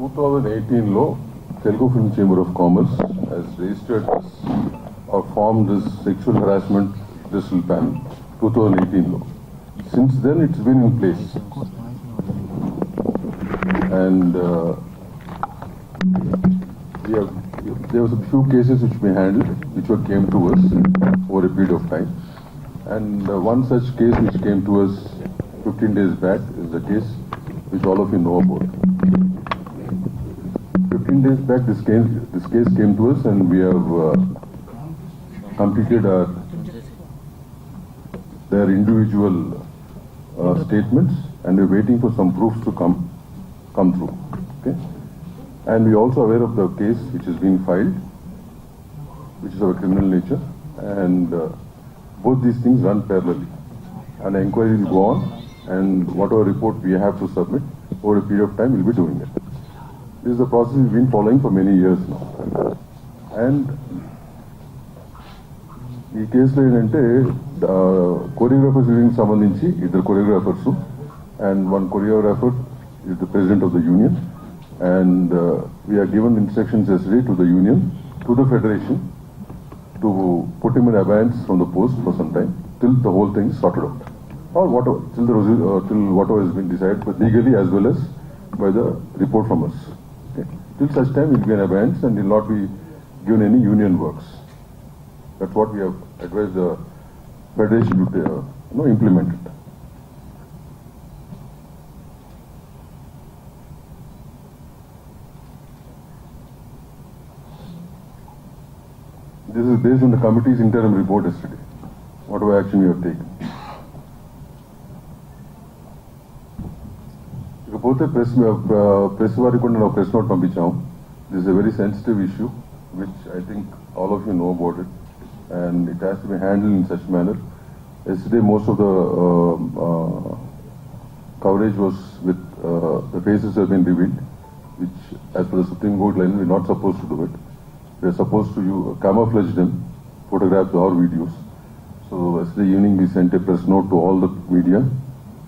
2018 Telugu Film Chamber of Commerce has registered this or formed this sexual harassment distal panel 2018. Since then it's been in place, and there was a few cases which we handled which came to us over a period of time, and one such case which came to us 15 days back is the case which all of you know about. 15 days back this case came to us, and we have completed their individual statements, and we're waiting for some proofs to come through. Okay, and we also aware of the case which is being filed, which is of a criminal nature, and both these things run parallelly. An inquiry will go on, and whatever report we have to submit over a period of time, we'll be doing it. This is a process we've been following for many years now. And ఈ కేసులో ఏంటంటే choreographers union సంబంధించి ఇద్దరు choreographers and one choreographer is the president of the union, and we are given instructions yesterday to the union, to the federation, to put him in abeyance from the post for some time till the whole thing is sorted out, or whatever, till whatever has been decided, but legally as well as by the report from us. Okay. Till such time he will be in abeyance and will not be given any union works. That's what we have advised the federation to implement it. This is based on the committee's interim report yesterday, whatever action we have taken. ఇకపోతే press వారికి కూడా నేను press note పంపించాము. This is a very sensitive issue which I think all of you know about it, and it has to be handled in such manner. Yesterday most of the coverage was with the faces have been revealed, which as per the Supreme Court line we are not supposed to do it. We are supposed to camouflage them, photographs or videos. So yesterday evening we sent a press note to all the media,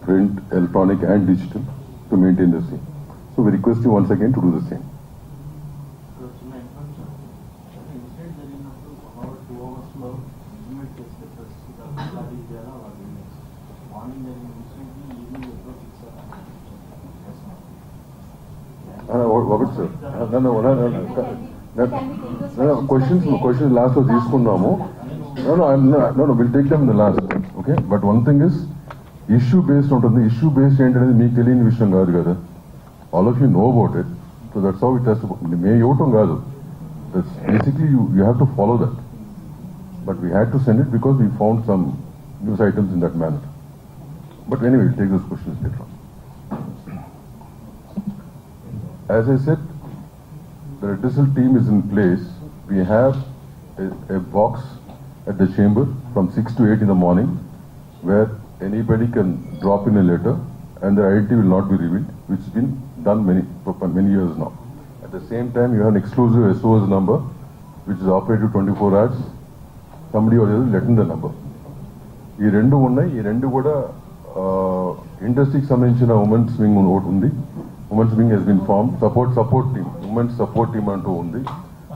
print, electronic and digital, to maintain the same. So we request you once again to do the same. Questions last was తీసుకున్నాము. No, we'll take them in the last. Okay, but one thing is issue based ఉంటుంది. Issue based ఏంటనేది మీకు తెలియని విషయం కాదు కదా. All of you know about it, so that's how it has to. మేము ఇవ్వటం కాదు. That's basically you have to follow that. But we had to send it because we found some news items in that manner. But anyway, we'll take those questions later on. As I said, the redressal team is in place. We have a box at the chamber from 6 to 8 in the morning where anybody can drop in a letter and their identity will not be revealed, which has been done many years now. At the same time, you have an exclusive SOS number which is operated 24 hours. Somebody or the other let in the number. ఈ రెండు ఉన్నాయి. ఈ రెండు కూడా ఇండస్ట్రీకి సంబంధించిన women's wing ఒకటి ఉంది. Women's wing has been form, support team, women's support team అంటూ ఉంది.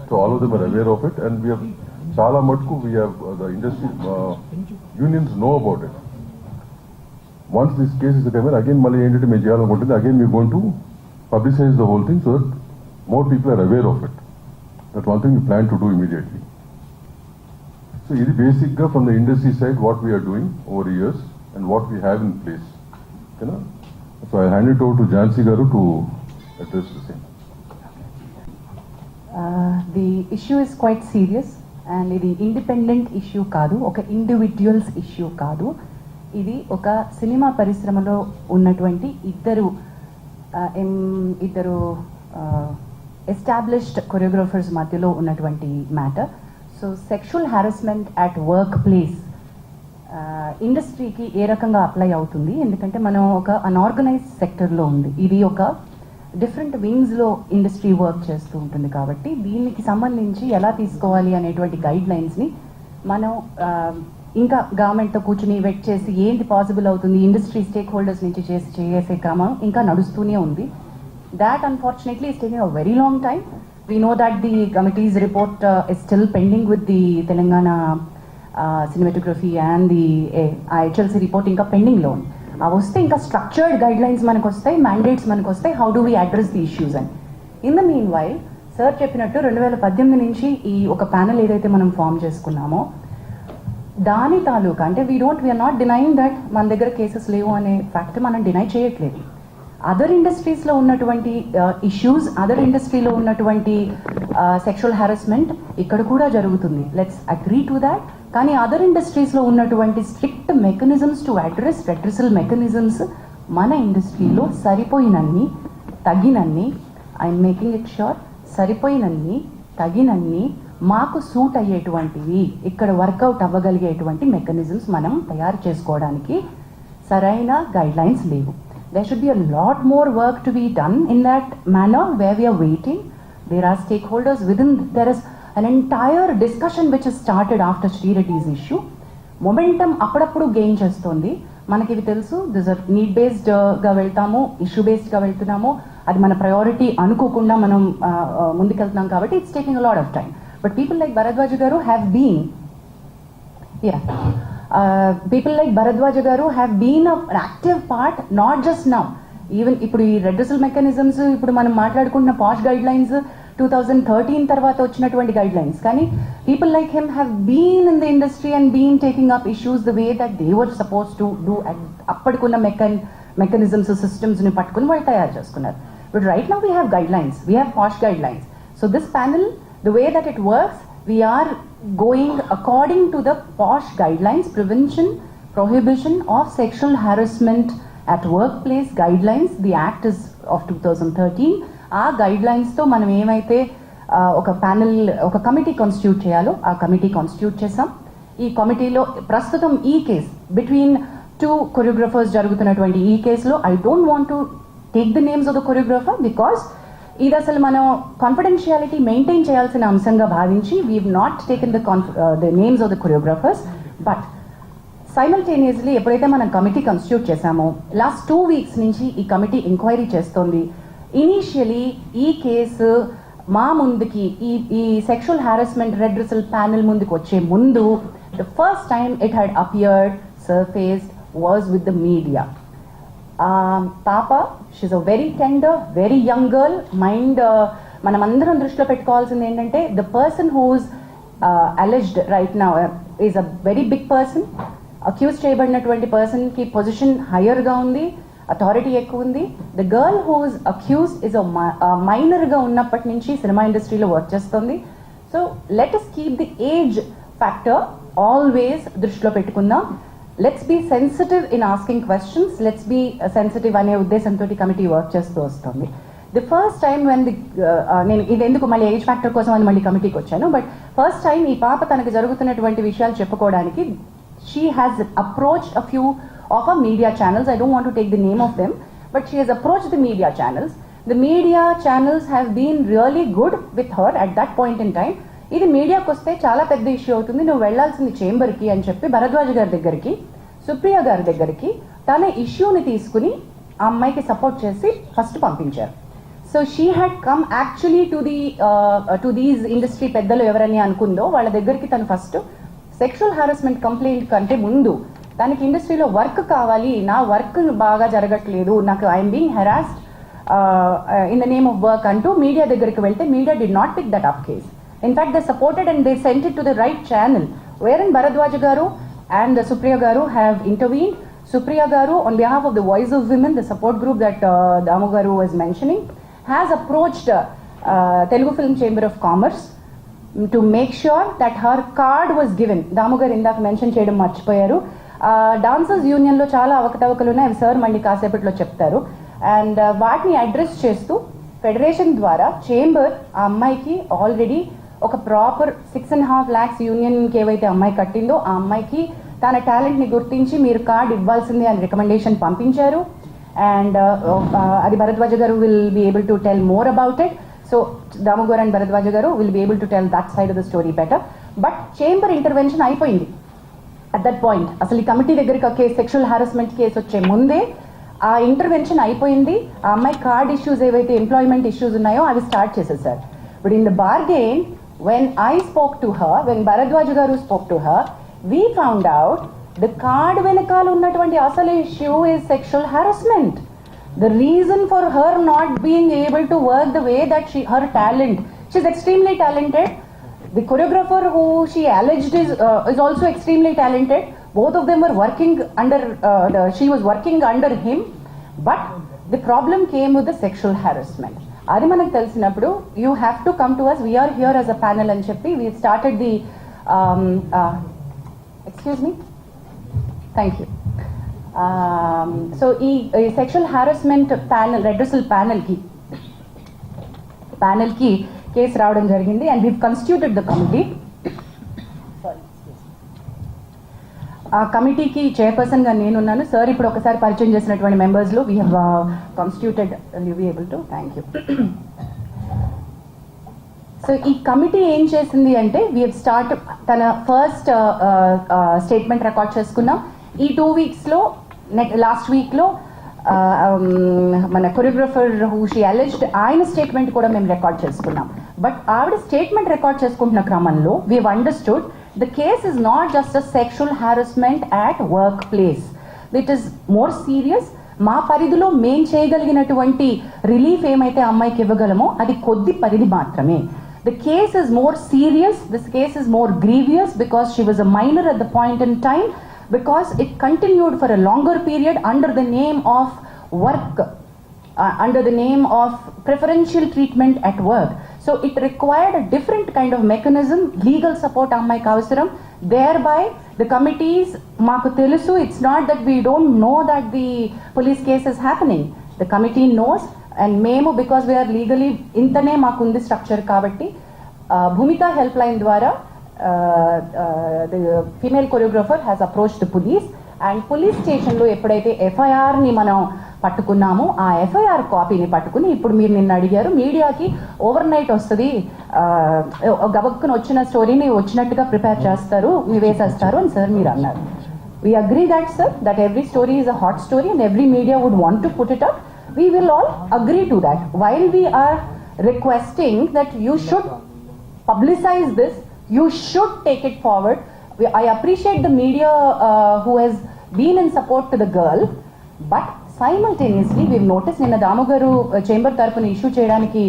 So all of them are aware of it, and we have చాలా మటుకు we have the industry unions know about it. Once this case is coming again మళ్ళీ ఏంటంటే మేము చేయాలనుకుంటుంది again we going to publicize the whole thing so that more people are aware of it. That one thing we plan to do immediately. So ఇది బేసిక్గా from the industry side what we're doing over years and what we have in place. ఓకేనా? So I hand it over to Jhansi గారు to address the same. The issue is quite serious, and ఇది independent issue కాదు, ఒక individuals issue కాదు. ఇది ఒక cinema పరిశ్రమలో ఉన్నటువంటి ఇద్దరు ఎస్టాబ్లిష్డ్ కొరియోగ్రాఫర్స్ మధ్యలో ఉన్నటువంటి matter. So sexual harassment at work place ఇండస్ట్రీకి ఏ రకంగా అప్లై అవుతుంది, ఎందుకంటే మనం ఒక అన్ఆర్గనైజ్డ్ సెక్టర్లో ఉంది, ఇది ఒక డిఫరెంట్ వింగ్స్లో ఇండస్ట్రీ వర్క్ చేస్తూ ఉంటుంది. కాబట్టి దీనికి సంబంధించి ఎలా తీసుకోవాలి అనేటువంటి గైడ్ లైన్స్ని మనం ఇంకా గవర్నమెంట్తో కూర్చుని వెట్ చేసి ఏంటి పాసిబుల్ అవుతుంది ఇండస్ట్రీ స్టేక్ హోల్డర్స్ నుంచి చేసే క్రమం ఇంకా నడుస్తూనే ఉంది. That unfortunately is taking a very long time. We know that the committee's report is still pending with the Telangana cinematography and the IHLC report ఇంకా పెండింగ్ లో ఉంది. అవి వస్తే ఇంకా స్ట్రక్చర్డ్ గైడ్ లైన్స్ మనకు వస్తాయి, మ్యాండేట్స్ మనకు వస్తాయి, how do we address the issues అని. In the meanwhile sir చెప్పినట్టు 2018 నుంచి ఈ ఒక ప్యానెల్ ఏదైతే మనం ఫామ్ చేసుకున్నామో దాని తాలూకా అంటే వీఆర్ నాట్ డినైయింగ్ దట్ మన దగ్గర కేసెస్ లేవు అనే ఫ్యాక్ట్ మనం డినై చేయట్లేదు. అదర్ ఇండస్ట్రీస్లో ఉన్నటువంటి ఇష్యూస్, అదర్ ఇండస్ట్రీలో ఉన్నటువంటి సెక్షువల్ హారాస్మెంట్ ఇక్కడ కూడా జరుగుతుంది. Let's agree to that. కానీ అదర్ ఇండస్ట్రీస్లో ఉన్నటువంటి strict mechanisms to address redressal mechanisms మన ఇండస్ట్రీలో సరిపోయినన్ని, తగినన్ని, ఐఎమ్ మేకింగ్ ఇట్ షూర్, సరిపోయినన్ని, తగినన్ని, మాకు సూట్ అయ్యేటువంటివి, ఇక్కడ వర్కౌట్ అవ్వగలిగేటువంటి మెకానిజమ్స్ మనం తయారు చేసుకోవడానికి సరైన గైడ్ లైన్స్ లేవు. There should be a lot more work to be done in that manner where we are waiting. There are stakeholders within, there is an entire discussion which has started after Sri Reddy's issue. Momentum అప్పుడప్పుడు gain చేస్తుంది. మనకి ఇవి తెలుసు, this are need బేస్డ్గా వెళ్తాము, issue బేస్డ్గా వెళ్తున్నాము, అది మన priority అనుకోకుండా మనం ముందుకెళ్తున్నాం కాబట్టి it's taking a lot of time. But people like Bharadwaj గారు have been people like Bharadwaj garu have been an active part, not just now. Even ఇప్పుడు ఈ రెడ్రెసల్ మెకానిజమ్స్, ఇప్పుడు మనం మాట్లాడుకుంటున్న పాష్ గైడ్ లైన్స్ 2013 తర్వాత వచ్చినటువంటి గైడ్ లైన్స్, కానీ people like him have been in the industry and been taking up issues the way that they were suppose to do. అప్పటికున్న mechanisms, సిస్టమ్స్ని పట్టుకుని వాళ్ళు తయారు చేసుకున్నారు. But right now we have guidelines, we have POSH guidelines. So this panel, the way that it works, we are going according to the POSH guidelines, prevention, prohibition of sexual harassment at workplace guidelines. The act is of 2013. ఆ guidelines తో మనం ఏమైతే ఒక panel, ఒక committee constitute చేయాలో ఆ committee constitute చేసాం. ఈ కమిటీలో ప్రస్తుతం ఈ కేసు బిట్వీన్ 2 కొరియోగ్రఫర్స్ జరుగుతున్నటువంటి ఈ కేసులో I don't want to take the names of the choreographer because ఇది అసలు మనం కాన్ఫిడెన్షియాలిటీ మెయింటైన్ చేయాల్సిన అంశంగా భావించి we have not taken the names of the choreographers. But simultaneously ఎప్పుడైతే మనం కమిటీ కాన్స్టిట్యూట్ చేశామో లాస్ట్ 2 weeks నుంచి ఈ కమిటీ ఎంక్వైరీ చేస్తోంది. ఇనీషియలీ ఈ కేసు మా ముందుకి ఈ సెక్షువల్ హారాస్మెంట్ రెడ్రెసల్ ప్యానెల్ ముందుకు వచ్చే ముందు the first time it had appeared, surfaced was with the media. పాప, she's a very tender, very young girl. Mind మనమందరం దృష్టిలో పెట్టుకోవాల్సింది ఏంటంటే the person who's alleged right now is a very big person. Accuse చేయబడినటువంటి పర్సన్కి position హయ్యర్గా ఉంది, authority ఎక్కువ ఉంది. The girl who's accuse is మైనర్గా ఉన్నప్పటి నుంచి సినిమా ఇండస్ట్రీలో వర్క్ చేస్తుంది. So let us keep the age factor always దృష్టిలో పెట్టుకుందాం. Let's be sensitive in asking questions, let's be sensitive అనే ఉద్దేశంతో కమిటీ వర్క్ చేస్తూ వస్తుంది. ది ఫస్ట్ టైం వెన్ నేను ఇది ఎందుకు మళ్ళీ ఏజ్ ఫ్యాక్టర్ కోసం అని మళ్ళీ కమిటీకి వచ్చాను, బట్ ఫస్ట్ టైం ఈ పాప తనకు జరుగుతున్నటువంటి విషయాలు చెప్పుకోవడానికి she has approached a few of a media channels. I don't want to take the name of them, but she has approached the media channels. The media channels have been really good with her at that point in time. ఇది మీడియాకి వస్తే చాలా పెద్ద issue అవుతుంది, నువ్వు వెళ్లాల్సింది చేంబర్కి అని చెప్పి భరద్వాజ్ గారి దగ్గరికి, సుప్రియ గారి దగ్గరికి తన ఇష్యూని తీసుకుని ఆ అమ్మాయికి సపోర్ట్ చేసి ఫస్ట్ పంపించారు. So she had come actually to these industry పెద్దలు ఎవరని అనుకుందో వాళ్ళ దగ్గరికి తను ఫస్ట్ సెక్షువల్ హారాస్మెంట్ కంప్లైంట్ కంటే ముందు తనకి ఇండస్ట్రీలో వర్క్ కావాలి, నా వర్క్ బాగా జరగట్లేదు, నాకు I'm being harassed in the name of work అంటూ మీడియా దగ్గరికి వెళ్తే media did not pick that up case. In fact, they supported and they sent it to the right channel, wherein Bharadwaj garu and Supriya garu have intervened. Supriya garu, on behalf of the Voice of Women, the support group that Damu garu was mentioning, has approached Telugu Film Chamber of Commerce to make sure that her card was given. Damu garu indaka mention cheyadam marchipoyaru. Dancers Union lo chaala avakatavakalu unnai, sir mandi kaasepatlo cheptaru. And వాటిని address చేస్తూ federation ద్వారా chamber ఆ అమ్మాయికి already ఒక proper 6.5 lakhs యూనియన్కి ఏవైతే అమ్మాయి కట్టిందో ఆ అమ్మాయికి తన టాలెంట్ని గుర్తించి మీరు కార్డ్ ఇవ్వాల్సిందే అని రికమెండేషన్ పంపించారు. అండ్ అది భరద్వాజ గారు will be able to tell more about it. So Damu గారు అండ్ భరద్వాజ గారు will be able to tell that side of the story better. But chamber intervention అయిపోయింది అట్ దట్ పాయింట్. అసలు ఈ కమిటీ దగ్గరికి సెక్షువల్ హారాస్మెంట్ కేసు వచ్చే ముందే ఆ intervention అయిపోయింది, ఆ అమ్మాయి కార్డ్ ఇష్యూస్ ఏవైతే ఎంప్లాయ్మెంట్ ఇష్యూస్ ఉన్నాయో అవి స్టార్ట్ చేసేసారు. But in the bargain when I spoke to her, when Bharadwaj garu spoke to her, we found out the card వెనకాల ఉన్నటువంటి అసలు issue is sexual harassment. The reason for her not being able to work the way that her talent, she's extremely talented. The choreographer who she alleged is also extremely talented. Both of them were working under, she was working under him, but the problem came with the sexual harassment. అది మనకు తెలిసినప్పుడు you have to come to us, we're here as a panel అని చెప్పి we started the excuse me, thank you. So ఈ sexual harassment panel, redressal ప్యానల్కి case రావడం జరిగింది and we constituted the committee. ఆ కమిటీకి చైర్పర్సన్గా నేనున్నాను. సార్ ఇప్పుడు ఒకసారి పరిచయం చేసినటువంటి మెంబర్స్లో we have constituted, you be able to, thank you. So ఈ కమిటీ ఏం చేసింది అంటే వీ హ్యావ్ స్టార్ట్, తన ఫస్ట్ స్టేట్మెంట్ రికార్డ్ చేసుకున్నాం. ఈ 2 weeksలో లాస్ట్ వీక్లో మన కొరియోగ్రఫర్ హూ షీ అలెజ్డ్ ఆయన స్టేట్మెంట్ కూడా మేము రికార్డ్ చేసుకున్నాం. బట్ ఆవిడ స్టేట్మెంట్ రికార్డ్ చేసుకుంటున్న క్రమంలో we have understood the case is not just a sexual harassment at workplace. It is more serious. మా పరిధిలో మేం చేయగలిగినటువంటి రిలీఫ్ ఏమైతే అమ్మాయికి ఇవ్వగలమో అది కొద్ది పరిధి మాత్రమే. The case is more serious. This case is more grievous because she was a minor at the point in time, because it continued for a longer period under the name of work, under the name of preferential treatment at work. So it required a different kind of mechanism, legal support ammayiki avasaram. Thereby the committees, maaku telusu, it's not that we don't know that the police case is happening. The committee knows, and memo, because we are legally intane maaku undi structure kabatti Bhumika helpline dwara the female choreographer has approached the police, and police station lo eppudaithe FIR ni manam పట్టుకున్నాము, ఆ FIR కాపీని పట్టుకుని ఇప్పుడు మీరు నిన్న అడిగారు మీడియాకి over night వస్తుంది, గబక్కున వచ్చిన స్టోరీని వచ్చినట్టుగా ప్రిపేర్ చేస్తారు, వేసేస్తారు అని సార్ మీరు అన్నారు. We agree that sir, that every story is a hot story and every media would want to put it up. We will all agree to that. While we are requesting that you should publicize this, you should take it forward. I appreciate the media who has been in support to the girl, but simultaneously we've noticed నిన్న దాము గారు chamber తరపున issue చేయడానికి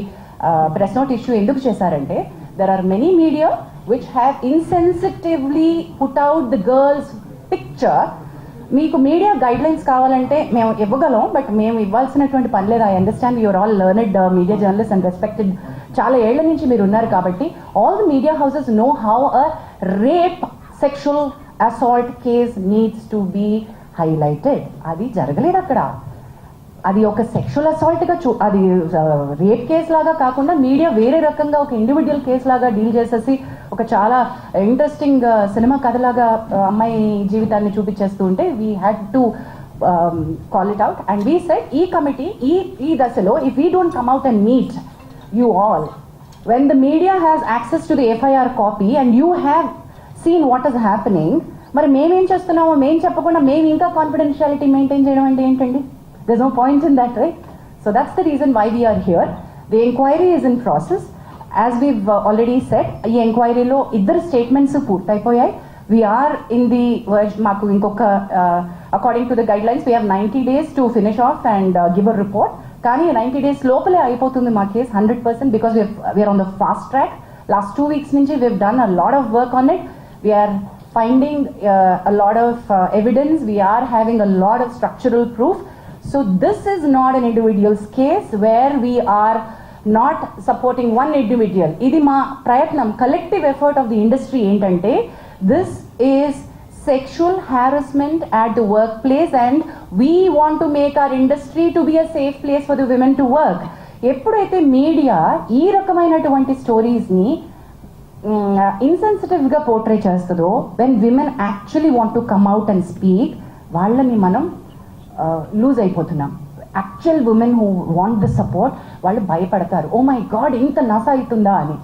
press note issue ఎందుకు చేశారంటే there are many media which have insensitively put out the girl's picture. మీకు media guidelines కావాలంటే మేము ఇవ్వగలం, బట్ మేము ఇవ్వాల్సినటువంటి పని లేదు. I understand you're all learned media journalist and respected, చాలా ఏళ్ల నుంచి మీరు ఉన్నారు కాబట్టి all the media houses know how a rape sexual assault case needs to be highlighted. అది జరగలేదు అక్కడ, అది ఒక సెక్షువల్ అసాల్ట్గా అది రేప్ కేసు లాగా కాకుండా మీడియా వేరే రకంగా ఒక ఇండివిజువల్ కేసు లాగా డీల్ చేసేసి ఒక చాలా ఇంట్రెస్టింగ్ సినిమా కథలాగా అమ్మాయి జీవితాన్ని చూపించేస్తూ ఉంటే we had to call it out and we said ఈ కమిటీ ఈ దశలో if we don't come out and meet you all when the media has access to the FIR copy and you have seen what is happening, మరి మేమేం చేస్తున్నామో మేము చెప్పకుండా మేము ఇంకా కాన్ఫిడెన్షియాలిటీ మెయింటైన్ చేయడం అంటే ఏంటండి? There's no point in that, right? So that's the reason why we are here. The inquiry is in process. As we've already said, ఈ ఎంక్వైరీలో ఇద్దరు statements పూర్తయిపోయాయి. We are in the verge, మాకు ఇంకొక according to the guidelines we have 90 days to finish off and give a report. కానీ 90 days లోపలే అయిపోతుంది మా case 100% because we are on the fast track. Last 2 weeks నుంచి we've done a lot of work on it. We are finding a lot of evidence. We are having a lot of structural proof. So this is not an individual's case where we are not supporting one individual. Idi ma prayatnam, collective effort of the industry entante, this is sexual harassment at the workplace and we want to make our industry to be a safe place for the women to work. ఎప్పుడైతే media ఈ రకమైనటువంటి స్టోరీస్ని ఇన్సెన్సిటివ్గా portray చేస్తుందో, when women actually want to come out and speak, వాళ్ళని మనం loose అయిపోతున్నాం. Actual women who want the support వాళ్ళు భయపడతారు, oh my God ఇంత నస అవుతుందా అని.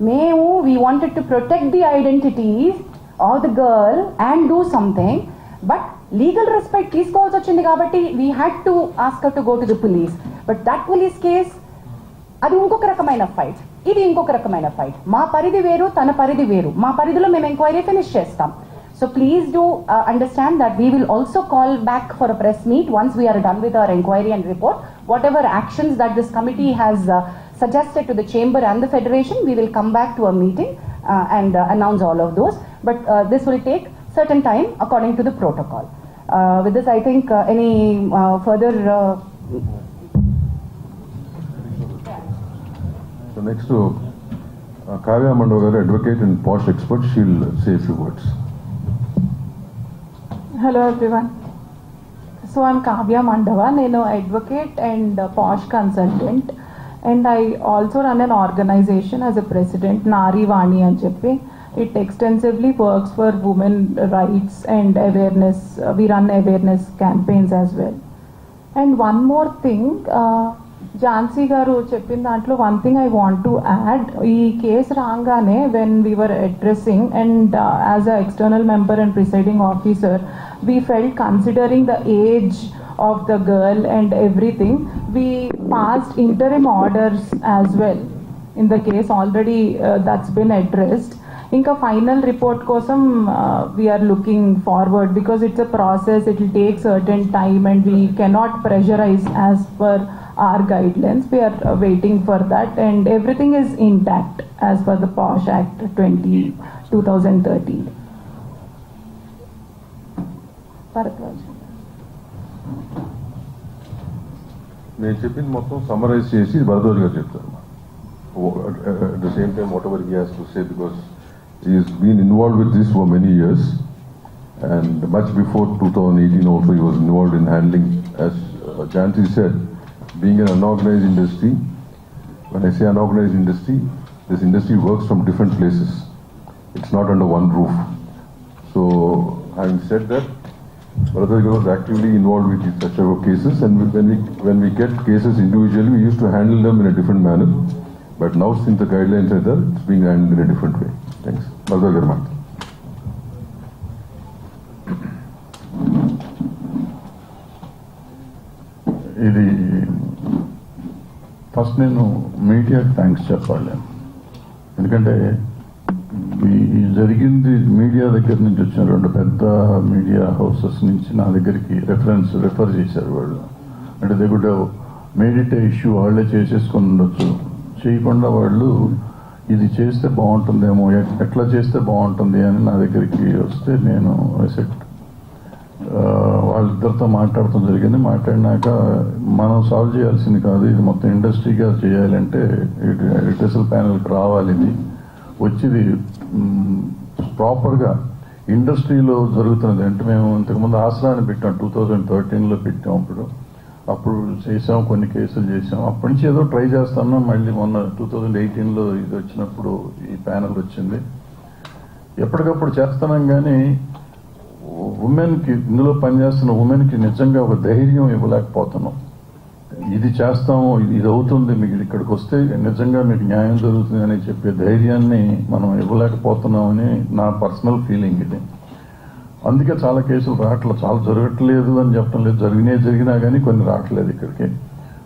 మేము we wanted to protect the identities of the girl and do something, but legal respect తీసుకోవాల్సి వచ్చింది కాబట్టి we had to ask to go to the police. But that police case అది ఇంకొక రకమైన ఫైట్, ఇది ఇంకొక రకమైన ఫైట్. మా పరిధి వేరు, తన పరిధి వేరు. మా పరిధిలో మేము ఎంక్వైరీ ఫినిష్ చేస్తాం. So please do understand that we will also call back for a press meet once we are done with our inquiry and report. Whatever actions that this committee has suggested to the chamber and the federation, we will come back to a meeting and announce all of those. But this will take certain time according to the protocol. With this, I think any further. So next to Kavya Mandogar, advocate and posh expert, she'll say a few words. Hello everyone. So I'm Kavya Mandava. నేను advocate and posh consultant, and I also run an organization as a president, Nari Vani అని చెప్పి. It extensively works for women rights and awareness. We run awareness campaigns as well. And one more thing, Jhansi garu చెప్పిన దాంట్లో one thing I want to add. ఈ case రాగానే when we were addressing and as a external member and presiding officer, we felt considering the age of the girl and everything, we passed interim orders as well in the case. Already that's been addressed. ఇంకా final report కోసం we're looking forward because it's a process. It will take certain time and we cannot pressurise as per our guidelines. We are waiting for that, and everything is intact as per the POSH Act 2013. Bharatwaj. నేను చెప్పింది మొత్తం summarise చేసి భరద్వాజ్ గారు చెప్తారు. At the same time, whatever he has to say, because he has been involved with this for many years, and much before 2018 also he was involved in handling, as Janti said, being an unorganized industry. When I say unorganized industry, this industry works from different places. It's not under one roof. So, having said that, Bharatwaj was actively involved with such type of cases, and when we get cases individually, we used to handle them in a different manner. But now, since the guidelines are there, it's being handled in a different way. Thanks. Bharatwaj Garma. ఇది first నేను మీడియాకి thanks చెప్పాలి. ఎందుకంటే ఈ జరిగింది media దగ్గర నుంచి వచ్చిన 2 పెద్ద మీడియా హౌసెస్ నుంచి నా దగ్గరికి రెఫర్ చేశారు వాళ్ళు. అంటే they good made it issue, వాళ్ళే చేసేసుకొని ఉండొచ్చు. చేయకుండా వాళ్ళు ఇది చేస్తే బాగుంటుందేమో, ఎట్లా చేస్తే బాగుంటుంది అని నా దగ్గరికి వస్తే నేను వాళ్ళిద్దరితో మాట్లాడటం జరిగింది. మాట్లాడినాక మనం సాల్వ్ చేయాల్సింది కాదు, ఇది మొత్తం ఇండస్ట్రీగా చేయాలంటే రిటర్సల్ ప్యానెల్కి రావాలి. ఇది వచ్చింది ప్రాపర్గా ఇండస్ట్రీలో జరుగుతున్నది. అంటే మేము ఇంతకుముందు ఆసరాన్ని పెట్టాం, 2013లో పెట్టాం. అప్పుడు చేసాం, కొన్ని కేసులు చేసాం. అప్పటి నుంచి ఏదో ట్రై చేస్తున్నాం. మళ్ళీ మొన్న 2018లో ఇది వచ్చినప్పుడు ఈ ప్యానెల్ వచ్చింది. ఎప్పటికప్పుడు చేస్తున్నాం, కానీ ఉమెన్కి, ఇందులో పనిచేస్తున్న ఉమెన్కి నిజంగా ఒక ధైర్యం ఇవ్వలేకపోతున్నాం. ఇది చేస్తాము, ఇది అవుతుంది, మీకు ఇక్కడికి వస్తే నిజంగా మీకు న్యాయం జరుగుతుంది అని చెప్పే ధైర్యాన్ని మనం ఇవ్వలేకపోతున్నామని నా పర్సనల్ ఫీలింగ్ ఇది. అందుకే చాలా కేసులు రావట్లేదు. చాలా జరగట్లేదు అని చెప్పడం లేదు, జరిగినా కానీ కొన్ని రావట్లేదు ఇక్కడికి.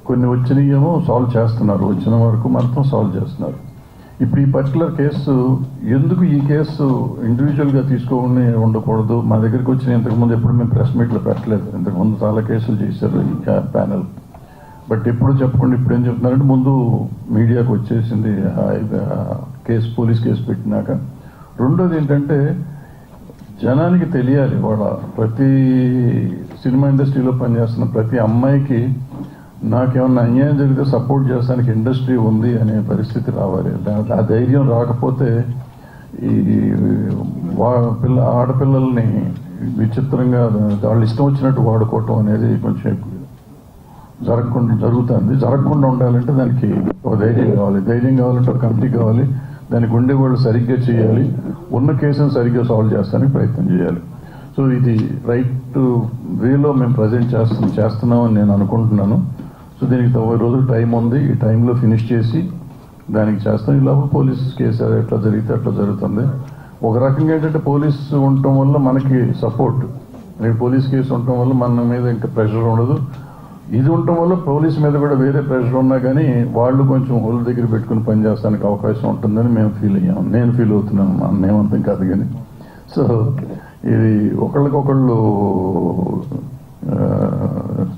కొన్ని వచ్చినాయేమో సాల్వ్ చేస్తున్నారు, వచ్చిన వరకు మాత్రం సాల్వ్ చేస్తున్నారు. ఇప్పుడు ఈ పర్టికులర్ కేసు ఎందుకు, ఈ కేసు ఇండివిజువల్గా తీసుకోకుండా ఉండకూడదు. మా దగ్గరికి వచ్చిన ఇంతకుముందు ఎప్పుడు మేము ప్రెస్ మీట్లు పెట్టలేదు. ఇంతకుముందు చాలా కేసులు చేశారు ఈ ప్యానెల్. బట్ ఎప్పుడు చెప్పకుండా ఇప్పుడు ఏం చెప్తున్నారంటే ముందు మీడియాకు వచ్చేసింది కేసు, పోలీస్ కేసు పెట్టినాక. రెండోది ఏంటంటే జనానికి తెలియాలి, వాళ్ళ ప్రతి సినిమా ఇండస్ట్రీలో పనిచేస్తున్న ప్రతి అమ్మాయికి నాకేమన్నా అన్యాయం జరిగితే సపోర్ట్ చేస్తానికి ఇండస్ట్రీ ఉంది అనే పరిస్థితి రావాలి. ఆ ధైర్యం రాకపోతే ఈ ఆడపిల్లల్ని విచిత్రంగా వాళ్ళు ఇష్టం వచ్చినట్టు వాడుకోవటం అనేది కొంచెం జరగకుండా ఉండాలంటే దానికి ఒక ధైర్యం కావాలి. ధైర్యం కావాలంటే ఒక కమిటీ కావాలి. దానికి ఉండే వాళ్ళు సరిగ్గా చేయాలి, ఉన్న కేసును సరిగ్గా సాల్వ్ చేస్తానికి ప్రయత్నం చేయాలి. సో ఇది రైట్ వేలో మేము ప్రజెంట్ చేస్తున్నామని నేను అనుకుంటున్నాను. సో దీనికి 90 రోజులు టైం ఉంది. ఈ టైంలో ఫినిష్ చేసి దానికి చేస్తాం. ఇలా పోలీస్ కేసు ఎట్లా జరిగితే అట్లా జరుగుతుంది. ఒక రకంగా ఏంటంటే పోలీస్ ఉండటం వల్ల మనకి సపోర్ట్, రేపు పోలీస్ కేసు ఉండటం వల్ల మన మీద ఇంకా ప్రెషర్ ఉండదు. ఇది ఉండటం వల్ల పోలీస్ మీద కూడా వేరే ప్రెషర్ ఉన్నా కానీ వాళ్ళు కొంచెం హోల్ దగ్గర పెట్టుకుని పనిచేస్తానికి అవకాశం ఉంటుందని మేము ఫీల్ అయ్యాం. నేను ఫీల్ అవుతున్నాను, మేమంతం కాదు కానీ. సో ఇది ఒకళ్ళకొకళ్ళు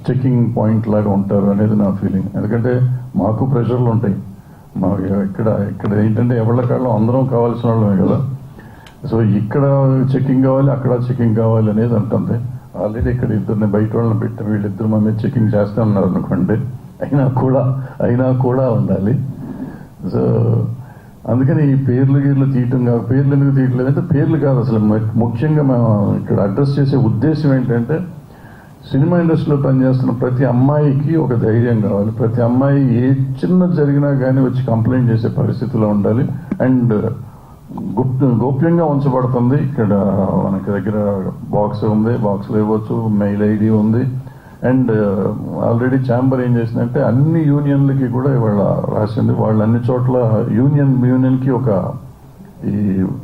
చెకింగ్ పాయింట్ లాగా ఉంటారు అనేది నా ఫీలింగ్. ఎందుకంటే మాకు ప్రెషర్లు ఉంటాయి. మాకు ఇక్కడ ఏంటంటే ఎవరికాళ్ళు అందరం కావాల్సిన వాళ్ళమే కదా. సో ఇక్కడ చెకింగ్ కావాలి, అక్కడ చెకింగ్ కావాలి అనేది ఉంటుంది. ఆల్రెడీ ఇక్కడ ఇద్దరిని బయట వాళ్ళని పెట్టి వీళ్ళిద్దరు మా మీద చెకింగ్ చేస్తూ ఉన్నారు అనుకోండి. అయినా కూడా ఉండాలి. సో అందుకని ఈ పేర్లు తీయటం కాదు. పేర్లు ఎందుకు తీయట్లేదంటే పేర్లు కాదు, అసలు ముఖ్యంగా మేము ఇక్కడ అడ్రస్ చేసే ఉద్దేశం ఏంటంటే సినిమా ఇండస్ట్రీలో పనిచేస్తున్న ప్రతి అమ్మాయికి ఒక ధైర్యం కావాలి. ప్రతి అమ్మాయి ఏ చిన్న జరిగినా కానీ వచ్చి కంప్లైంట్ చేసే పరిస్థితిలో ఉండాలి. అండ్ గోప్యంగా ఉంచబడుతుంది. ఇక్కడ మనకి దగ్గర బాక్స్ ఉంది, బాక్స్లో ఇవ్వచ్చు, మెయిల్ ఐడి ఉంది. అండ్ ఆల్రెడీ ఛాంబర్ ఏం చేసిందంటే అన్ని యూనియన్లకి కూడా ఇవాళ రాసింది. వాళ్ళు అన్ని చోట్ల యూనియన్కి ఒక ఈ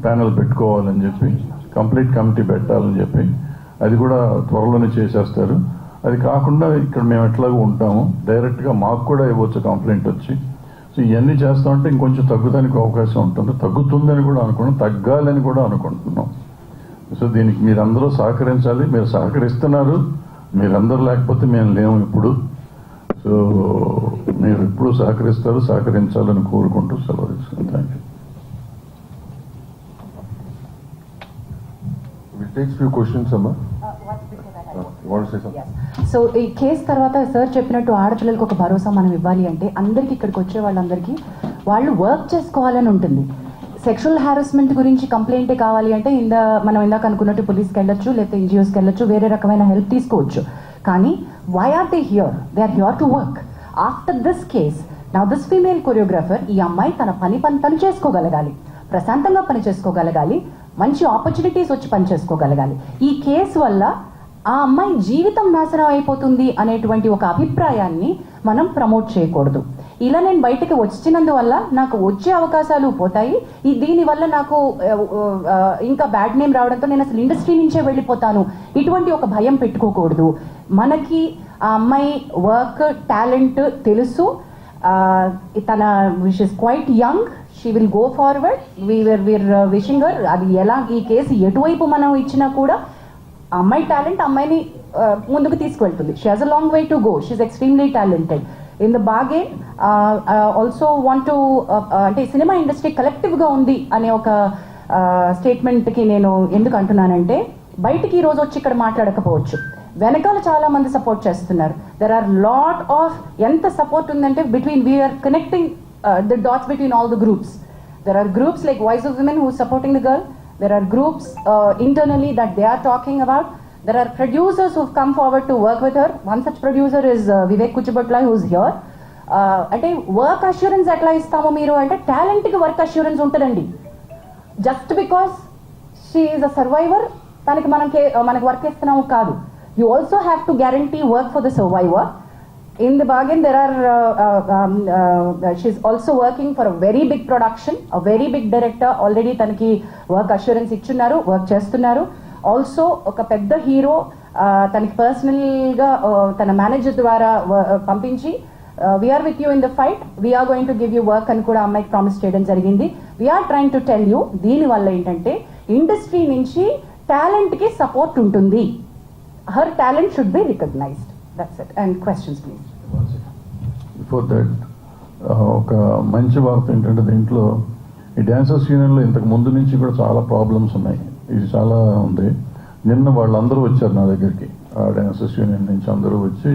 ప్యానెల్ పెట్టుకోవాలని చెప్పి, కంప్లీట్ కమిటీ పెట్టాలని చెప్పి, అది కూడా త్వరలోనే చేసేస్తారు. అది కాకుండా ఇక్కడ మేము ఎట్లాగో ఉంటాము, డైరెక్ట్గా మాకు కూడా ఇవ్వచ్చు కంప్లైంట్ వచ్చి. సో ఇవన్నీ చేస్తామంటే ఇంకొంచెం తగ్గుదానికి అవకాశం ఉంటుంది. తగ్గుతుందని కూడా అనుకున్నాం, తగ్గాలని కూడా అనుకుంటున్నాం. సో దీనికి మీరందరూ సహకరించాలి. మీరు సహకరిస్తున్నారు, మీరందరూ లేకపోతే మేము లేము ఇప్పుడు. సో మీరు ఎప్పుడు సహకరిస్తారు, సహకరించాలని కోరుకుంటూ సెలవు తీసుకుంటాం. Thank you. We'll take few questions, Amma. You want to say something? So ఈ కేసు తర్వాత సార్ చెప్పినట్టు ఆడపిల్లలకు ఒక భరోసా మనం ఇవ్వాలి అంటే అందరికీ ఇక్కడికి వచ్చే వాళ్ళందరికీ వాళ్ళు వర్క్ చేసుకోవాలని ఉంటుంది. సెక్షువల్ హారాస్మెంట్ గురించి కంప్లైంటే కావాలి అంటే మనం ఇందాక అనుకున్నట్టు పోలీస్కి వెళ్ళొచ్చు, లేకపోతే ఎన్జిఓస్కి వెళ్ళొచ్చు, వేరే రకమైన హెల్ప్ తీసుకోవచ్చు. కానీ why are they here? They are here to work. After this case now this female choreographer, ఈ అమ్మాయి తన పని తను చేసుకోగలగాలి, ప్రశాంతంగా పని చేసుకోగలగాలి, మంచి ఆపర్చునిటీస్ వచ్చి పని చేసుకోగలగాలి. ఈ కేసు వల్ల ఆ అమ్మాయి జీవితం నాశనం అయిపోతుంది అనేటువంటి ఒక అభిప్రాయాన్ని మనం ప్రమోట్ చేయకూడదు. ఇలా నేను బయటకు వచ్చినందువల్ల నాకు వచ్చే అవకాశాలు పోతాయి, దీనివల్ల నాకు ఇంకా బ్యాడ్ నేమ్ రావడంతో నేను అసలు ఇండస్ట్రీ నుంచే వెళ్ళిపోతాను, ఇటువంటి ఒక భయం పెట్టుకోకూడదు. మనకి ఆ అమ్మాయి వర్క్ టాలెంట్ తెలుసు. తన wish is quite young, she will go forward. We're wishing her. అది ఎలా ఈ కేసు ఎటువైపు మనం ఇచ్చినా కూడా అమ్మాయి టాలెంట్ అమ్మాయిని ముందుకు తీసుకువెళ్తుంది. She has a long way to go. She is extremely talented. In the bargain also want to అంటే సినిమా ఇండస్ట్రీ కలెక్టివ్గా ఉంది అనే ఒక స్టేట్మెంట్కి నేను ఎందుకు అంటున్నానంటే, బయటికి ఈ రోజు వచ్చి ఇక్కడ మాట్లాడకపోవచ్చు, వెనకాల చాలా మంది సపోర్ట్ చేస్తున్నారు. దెర్ ఆర్ లాట్ ఆఫ్ ఎంత సపోర్ట్ ఉందంటే we're connecting the dots between all the groups. There are groups like voice of women who supporting the girl. There are groups internally that they are talking about. There are producers who've come forward to work with her. One such producer is Vivek Kuchibutla, who's here. అంటే work assurance ఎట్లా ఇస్తామో మీరు అంటే, టాలెంట్కి work assurance ఉంటుందండి. Just because she is a survivor దానికి మనకి work ఇస్తున్నాము కాదు. You also have to guarantee work for the survivor. In the bargain, there are she's also working for a very big production, a very big director. Already తనకి work assurance ఇచ్చున్నారు, work చేస్తున్నారు. Also ఒక పెద్ద hero తనకి పర్సనల్గా తన manager ద్వారా పంపించి we're with you in the fight, we're going to give you work అని కూడా అమ్మాయికి ప్రామిస్ చేయడం జరిగింది. We're trying to tell you, దీనివల్ల ఏంటంటే ఇండస్ట్రీ నుంచి టాలెంట్కి సపోర్ట్ ఉంటుంది. Her talent should be recognised. That's it. And questions, please. Before that ఒక మంచి వార్త ఏంటంటే, దీంట్లో ఈ డ్యాన్సర్స్ యూనియన్లో ఇంతకు ముందు నుంచి కూడా చాలా ప్రాబ్లమ్స్ ఉన్నాయి. ఇది చాలా ఉంది. నిన్న వాళ్ళందరూ వచ్చారు నా దగ్గరికి, ఆ డ్యాన్సర్స్ యూనియన్ నుంచి అందరూ వచ్చి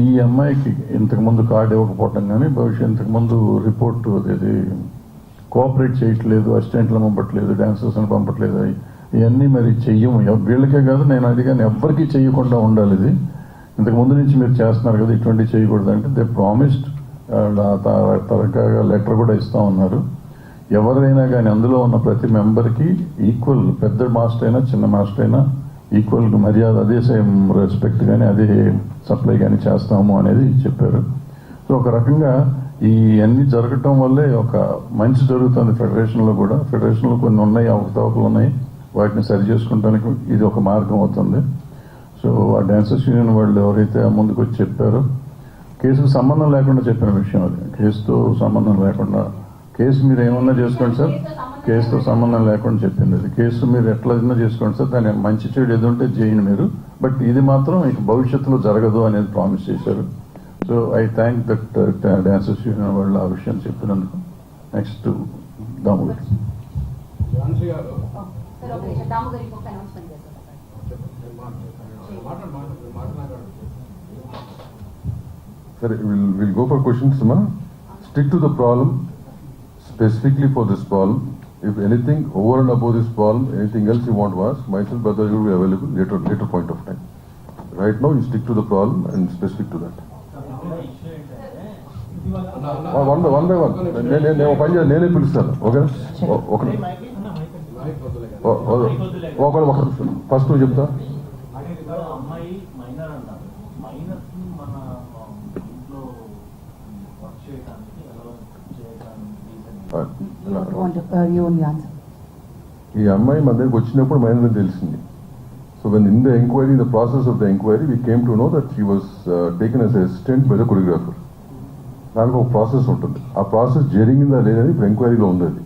ఈ అమ్మాయికి ఇంతకుముందు కార్డు ఇవ్వకపోవటం కానీ, ఇంతకుముందు రిపోర్ట్ అది కోఆపరేట్ చేయట్లేదు, అసిస్టెంట్లు పంపట్లేదు, డాన్సర్స్ని పంపట్లేదు, ఇవన్నీ మరి చెయ్యము. వీళ్ళకే కాదు, నేను అడిగాను ఎవ్వరికీ చేయకుండా ఉండాలి. ఇది ఇంతకు ముందు నుంచి మీరు చేస్తున్నారు కదా, ఇటువంటి చేయకూడదు అంటే దే ప్రామిస్డ్. తరగా లెటర్ కూడా ఇస్తా ఉన్నారు. ఎవరైనా కానీ అందులో ఉన్న ప్రతి మెంబర్కి ఈక్వల్, పెద్ద మాస్టర్ అయినా చిన్న మాస్టర్ అయినా ఈక్వల్ మర్యాద, అదే సేమ్ రెస్పెక్ట్ కానీ అదే సప్లై కానీ చేస్తాము అనేది చెప్పారు. సో ఒక రకంగా ఈ అన్ని జరగటం వల్లే ఒక మంచి జరుగుతుంది ఫెడరేషన్లో కూడా. ఫెడరేషన్లో కొన్ని ఉన్నాయి, అవకతవకలు ఉన్నాయి. వాటిని సరి చేసుకుంటానికి ఇది ఒక మార్గం అవుతుంది. సో ఆ డాన్సర్స్ యూనియన్ వాళ్ళు ఎవరైతే ముందుకు వచ్చి చెప్పారో కేసుకు సంబంధం లేకుండా చెప్పిన విషయం అది. కేసుతో సంబంధం లేకుండా, కేసు మీరు ఏమన్నా చేసుకోండి సార్, కేసుతో సంబంధం లేకుండా చెప్పింది అది. కేసు మీరు ఎట్లయినా చేసుకోండి సార్, దాని మంచి చెడు ఎదుంటే చేయండి మీరు, బట్ ఇది మాత్రం ఇక భవిష్యత్తులో జరగదు అనేది ప్రామిస్ చేశారు. So I thank that dancers union వాళ్ళు ఆ విషయం చెప్పినందుకు. నెక్స్ట్ దాము గారు. ఝాన్సీ గారు సార్ ఒక నిమిషం, దాము గారికి ఒక అనౌన్స్మెంట్ చేస్తారు. Sir, we'll go for questions, ma. Stick to the problem, specifically for this problem. If anything over and above this problem, anything else you want to ask, myself, brother, you will be available later point of time. Right now, you stick to the problem and specific to that. One by one. నేను పని చేయాలి, నేనే పిలుస్తాను. Okay ఒక first నువ్వు చెప్తా. అమ్మాయి minor అన్నారు, మైనర్ మన ఇంట్లో వర్క్ చేయడానికి You only answer. ఈ అమ్మాయి మన దగ్గరికి వచ్చినప్పుడు మైనర్ అని తెలిసింది. So when in the enquiry, in the process of the enquiry, we came to know that she was taken as assistant by the choreographer. దానికి ఒక ప్రాసెస్ ఉంటుంది. ఆ ప్రాసెస్ జరిగిందా లేదని ఇప్పుడు ఎంక్వైరీలో ఉంది. అది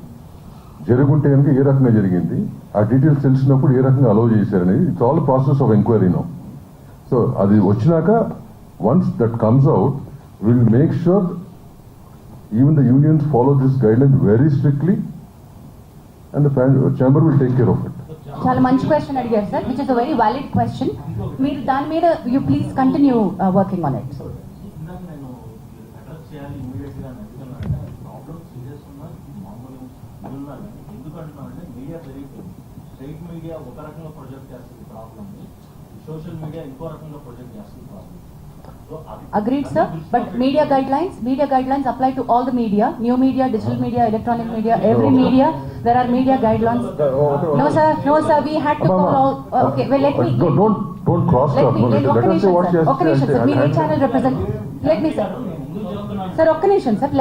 జరుగుంటే కనుక ఏ రకంగా జరిగింది, ఆ డీటెయిల్స్ తెలిసినప్పుడు ఏ రకంగా అలౌ చేశారనేది it's all process of enquiry no. So అది వచ్చినాక once that comes out, will make sure even the unions follow this guideline very strictly and the chamber will take care of it. చాలా మంచి question అడిగారు sir, which is a very valid question. మీరు దాని మీద you please continue working on it. ఇందాక నేను address చేయాలి immediate గా ఎందుకంటే ప్రాబ్లమ్ సీరియస్ ఉన్నా మామూలుగా ఉన్నా కానీ ఎందుకంటున్నానంటే మీడియా పెరిగిపోయింది. స్ట్రైట్ మీడియా ఒక రకంగా ప్రొజెక్ట్ చేస్తుంది ప్రాబ్లమ్, సోషల్ మీడియా ఇంకో రకంగా ప్రొజెక్ట్ చేస్తుంది problem. Agreed, sir. But media guidelines apply to all the media, new media, digital media, electronic media, every media. There are media guidelines. No, sir. We had to call all. Okay, well, let me. Don't cross talk. Let us say what she has to say. Sir. Media channel represent. Let me, sir. Sir, occasion, sir.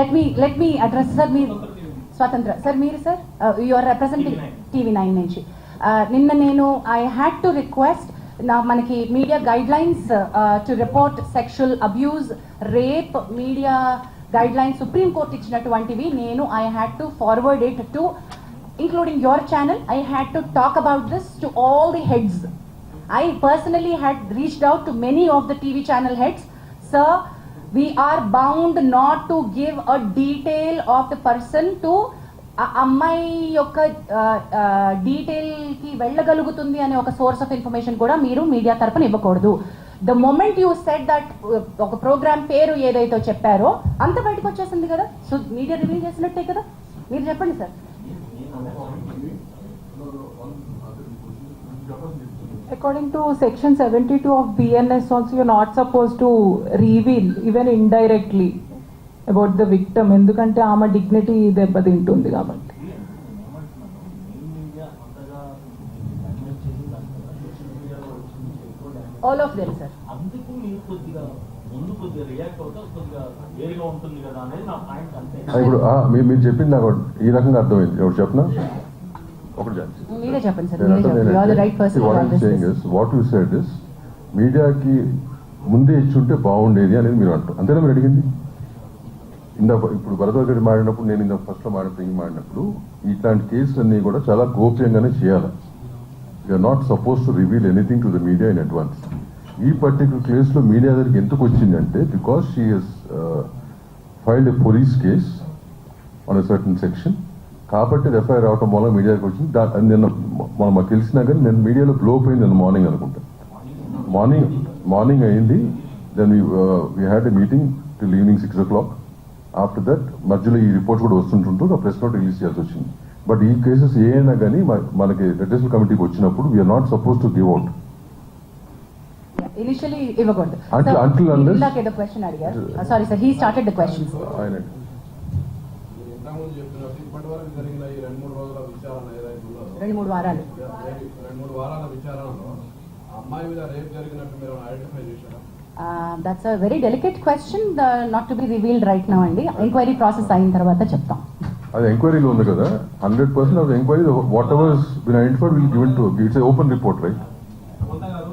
Let me address, sir. Me, Swatantra. Sir, me, sir. You are representing TV9 నుంచి. నిన్న నేను I had to request. నా మనకి media guidelines to report sexual abuse, rape, media guidelines supreme court ఇచ్చినటువంటివి నేను I had to forward it to including your channel. I had to talk about this to all the heads. I personally had reached out to many of the TV channel heads. Sir, we are bound not to give a detail of the person to అమ్మాయి యొక్క detail కి వెళ్ళగలుగుతుంది అనే ఒక source of information కూడా మీరు media తరపున ఇవ్వకూడదు. The moment you said that ఒక ప్రోగ్రామ్ పేరు ఏదైతే చెప్పారో అంత బయటకు వచ్చేసింది కదా, సో మీడియా రివీల్ చేసినట్టే కదా. మీరు చెప్పండి sir. According to section 72 of BNS also, you're not supposed to reveal even indirectly about the victim, ఎందుకంటే ఆమె డిగ్నిటీ దెబ్బతింటుంది కాబట్టి. All of them sir. అందుకు మీరు కొద్దిగా ముందు కొద్దిగా రియాక్ట్ అవుతా కొద్దిగా వేరుగా ఉంటుంది కదా అనేది నా పాయింట్ అంతే. ఇప్పుడు మీరు చెప్పింది నాకు ఈ రకంగా అర్థమైంది. ఎవరు చెప్పినా ఒకటి మీరే చెప్పండి sir. You are the right person. What you said is మీడియాకి ముందే ఇచ్చుంటే బాగుండేది అనేది మీరు అంటారు. అంతేనా మీరు అడిగింది? ఇప్పుడు భరద్వాజ్ గారు మాడినప్పుడు, నేను ఇంత ఫస్ట్లో మాడినప్పుడు ఇట్లాంటి కేసులన్నీ కూడా చాలా గోప్యంగానే చేయాలి. You're not suppose to reveal anything to the media in advance. ఈ పర్టికులర్ కేసులో మీడియా దగ్గరికి ఎందుకు వచ్చిందంటే because she has filed a police case on a certain section, కాబట్టి ఎఫ్ఐఆర్ రావటం వల్ల మీడియా దగ్గరికి వచ్చింది. నిన్న మనం మాకు తెలిసినా కానీ నేను మీడియాలో బ్లో అయిపోయింది నిన్న మార్నింగ్ అనుకుంటా. మార్నింగ్ అయింది. Then we had a meeting till evening 6 o'clock. After that మధ్యలో ఈ రిపోర్ట్స్ కూడా వస్తుంటుంటూ ఆ ప్రెస్ నోట్ రిలీజ్ చేయాల్సి వచ్చింది. బట్ ఈ కేసెస్ ఏమైనా కానీ మనకి లెజిస్లేటివ్ కమిటీకి వచ్చినప్పుడు we're not suppose to give out. Initially ఇవ్వకూడదు. ఇందాక ఏదో క్వశ్చన్ అడిగారు. Sorry sir, he started the questions. ఇంతకుముందు చెప్పినట్టు ఇప్పటి వరకు జరిగిన ఈ 2-3 రోజుల విచారణ ఏదైతే ఉన్నదో, 2-3 వారాలు 2-3 వారాల విచారణలో అమ్మాయి మీద రేప్ జరిగినట్టు మీరు ఐడెంటిఫై చేశారా? That's a very delicate question, not to be revealed right now అండి. ఎంక్వైరీ ప్రాసెస్ అయిన తర్వాత చెప్తాం. అది ఎంక్వైరీలో ఉంది కదా, 100% of enquiry what ever been identified will given to it's open report right. Samantha గారు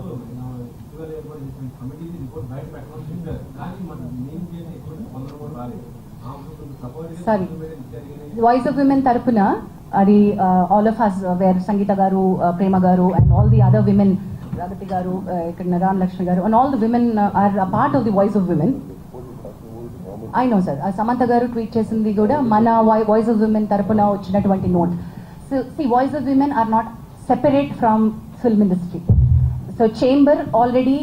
ఇటీవల ఏర్పాటు చేసిన కమిటీ రిపోర్ట్ బయట పెట్టడం చెప్పారు, కానీ మన మెయిన్ చేసిన ఎటువంటి స్పందన కూడా రాలేదు. Sorry. వాయిస్ ఆఫ్ విమెన్ తరపున అది all of us were Sangeetha garu, Prema garu and all the other women, Ragathi garu, ఇక్కడ Naran Lakshmi garu and all the women are part of the voice of women. I know sir, Samantha garu tweet చేసింది కూడా మన వాయిస్ ఆఫ్ విమెన్ తరపున వచ్చినటువంటి note. So see voice of women are not separate from film industry. So chamber already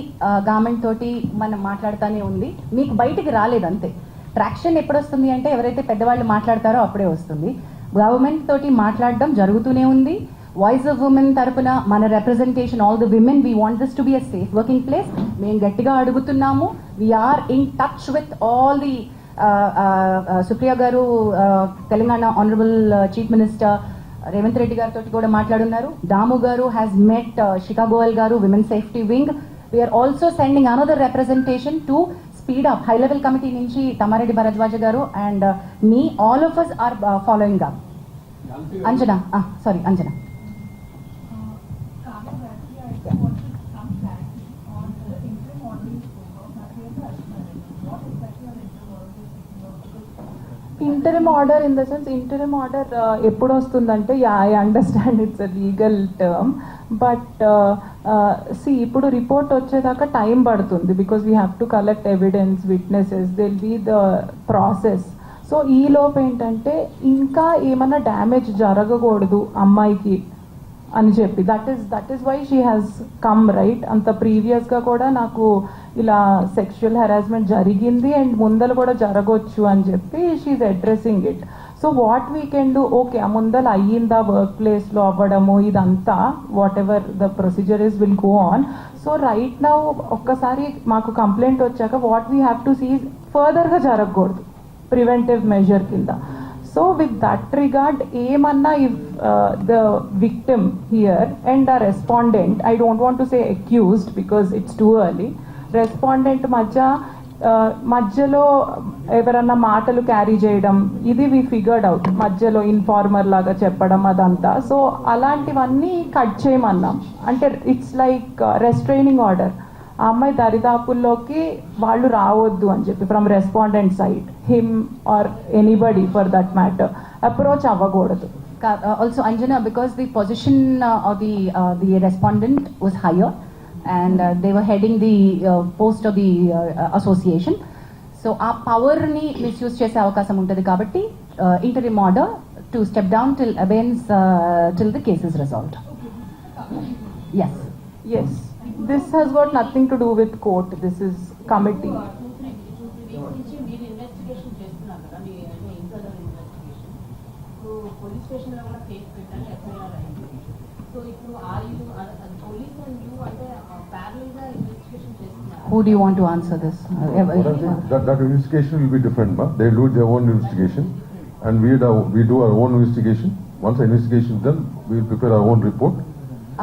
government తోటి మనం మాట్లాడుతూనే ఉంది, మీకు బయటికి రాలేదు అంతే. ట్రాక్షన్ ఎప్పుడు వస్తుంది అంటే ఎవరైతే పెద్దవాళ్ళు మాట్లాడతారో అప్పుడే వస్తుంది. గవర్నమెంట్ తోటి మాట్లాడడం జరుగుతూనే ఉంది. వాయిస్ ఆఫ్ ఉమెన్ తరపున మన representation all the women we want this to be a safe working place. మేము గట్టిగా అడుగుతున్నాము. We are in touch with all the Supriya గారు, Telangana honourable chief minister Revanth Reddy గారితో కూడా మాట్లాడున్నారు. దాము గారు హ్యాస్ మెట్ షికాగోయల్ గారు, women safety wing. We are also sending another representation to speed up. High level committee నుంచి తమ్మారెడ్డి భరద్వాజ గారు and me all of us are following up. Anjana, sorry Anjana. Interim order in the sense, interim order ఎప్పుడు వస్తుందంటే, I understand it's a legal term, but see ఇప్పుడు report వచ్చేదాకా time పడుతుంది because we have to collect evidence, witnesses, that'll be the process. So ఈ లోపు ఏంటంటే ఇంకా ఏమన్నా డ్యామేజ్ జరగకూడదు అమ్మాయికి అని చెప్పి, that is why she has come right. అంత ప్రీవియస్గా కూడా నాకు ఇలా సెక్షువల్ హెరాస్మెంట్ జరిగింది అండ్ ముందర కూడా జరగవచ్చు అని చెప్పి she's addressing it. So what we can do, okay ఆ ముందర అయ్యిందా వర్క్ ప్లేస్లో అవ్వడము ఇదంతా, whatever the procedure is will go on. So right now ఒక్కసారి మాకు కంప్లైంట్ వచ్చాక what we have to see ఫర్దర్గా జరగకూడదు ప్రివెంటివ్ మెజర్ కింద. సో విత్ దట్ రిగార్డ్ ఏమన్నా if the victim here and the respondent, I don't want to say accused because it's too early, respondent మధ్యలో ఎవరన్నా మాటలు క్యారీ చేయడం, ఇది వి ఫిగర్డ్ అవుట్, మధ్యలో ఇన్ఫార్మర్ లాగా చెప్పడం అదంతా. సో అలాంటివన్నీ కట్ చేయమన్నాం. అంటే ఇట్స్ లైక్ రెస్ట్రైనింగ్ ఆర్డర్. ఆ అమ్మాయి దరిదాపుల్లోకి వాళ్ళు రావద్దు అని చెప్పి from respondent side, him or anybody for that matter approach అవ్వకూడదు. Also Anjana, because the position of the respondent was higher and they were heading the post of the association, so ఆ power ని misuse చేసే అవకాశం ఉంటుంది కాబట్టి interim order to step down till abeyance till the case is resolved. Yes. Yes, this has got nothing to do with court, this is committee. Police station లో కూడా case పెట్టాలి, FIR అయింది. So ఇప్పుడు police and you అంటే parallel గా investigation చేస్తున్నారు. Who do you want to answer this? That investigation will be different, ma. They do their own investigation, and we do our own investigation. Once the investigation is done, we will prepare our own report.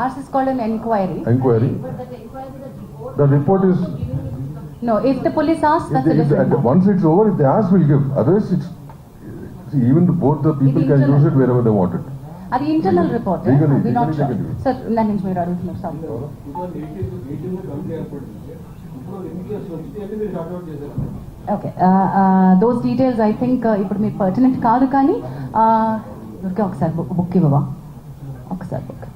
Ours is called an inquiry. Inquiry. But that inquiry, The report is. No, if the police asks, that's a different matter. Once it's over, if they ask, we'll give. Otherwise, it's. See, even both the people can internal. use it wherever they want it. అది internal report. Legally, We not legally sure. they can do it. Sir, దాని నుంచి మీరు అడుగుతున్నారు sir. 2018 committee ఏర్పడింది. ఇప్పుడు ఎన్ని కేసులు వస్తే అన్ని మీరు షార్ట్అవుట్ చేశారు. Okay, those details I think ఇప్పుడు మీకు పర్టినెంట్ కాదు, కానీ దుర్గా ఒకసారి బుక్ ఇవ్వవా, ఒకసారి book.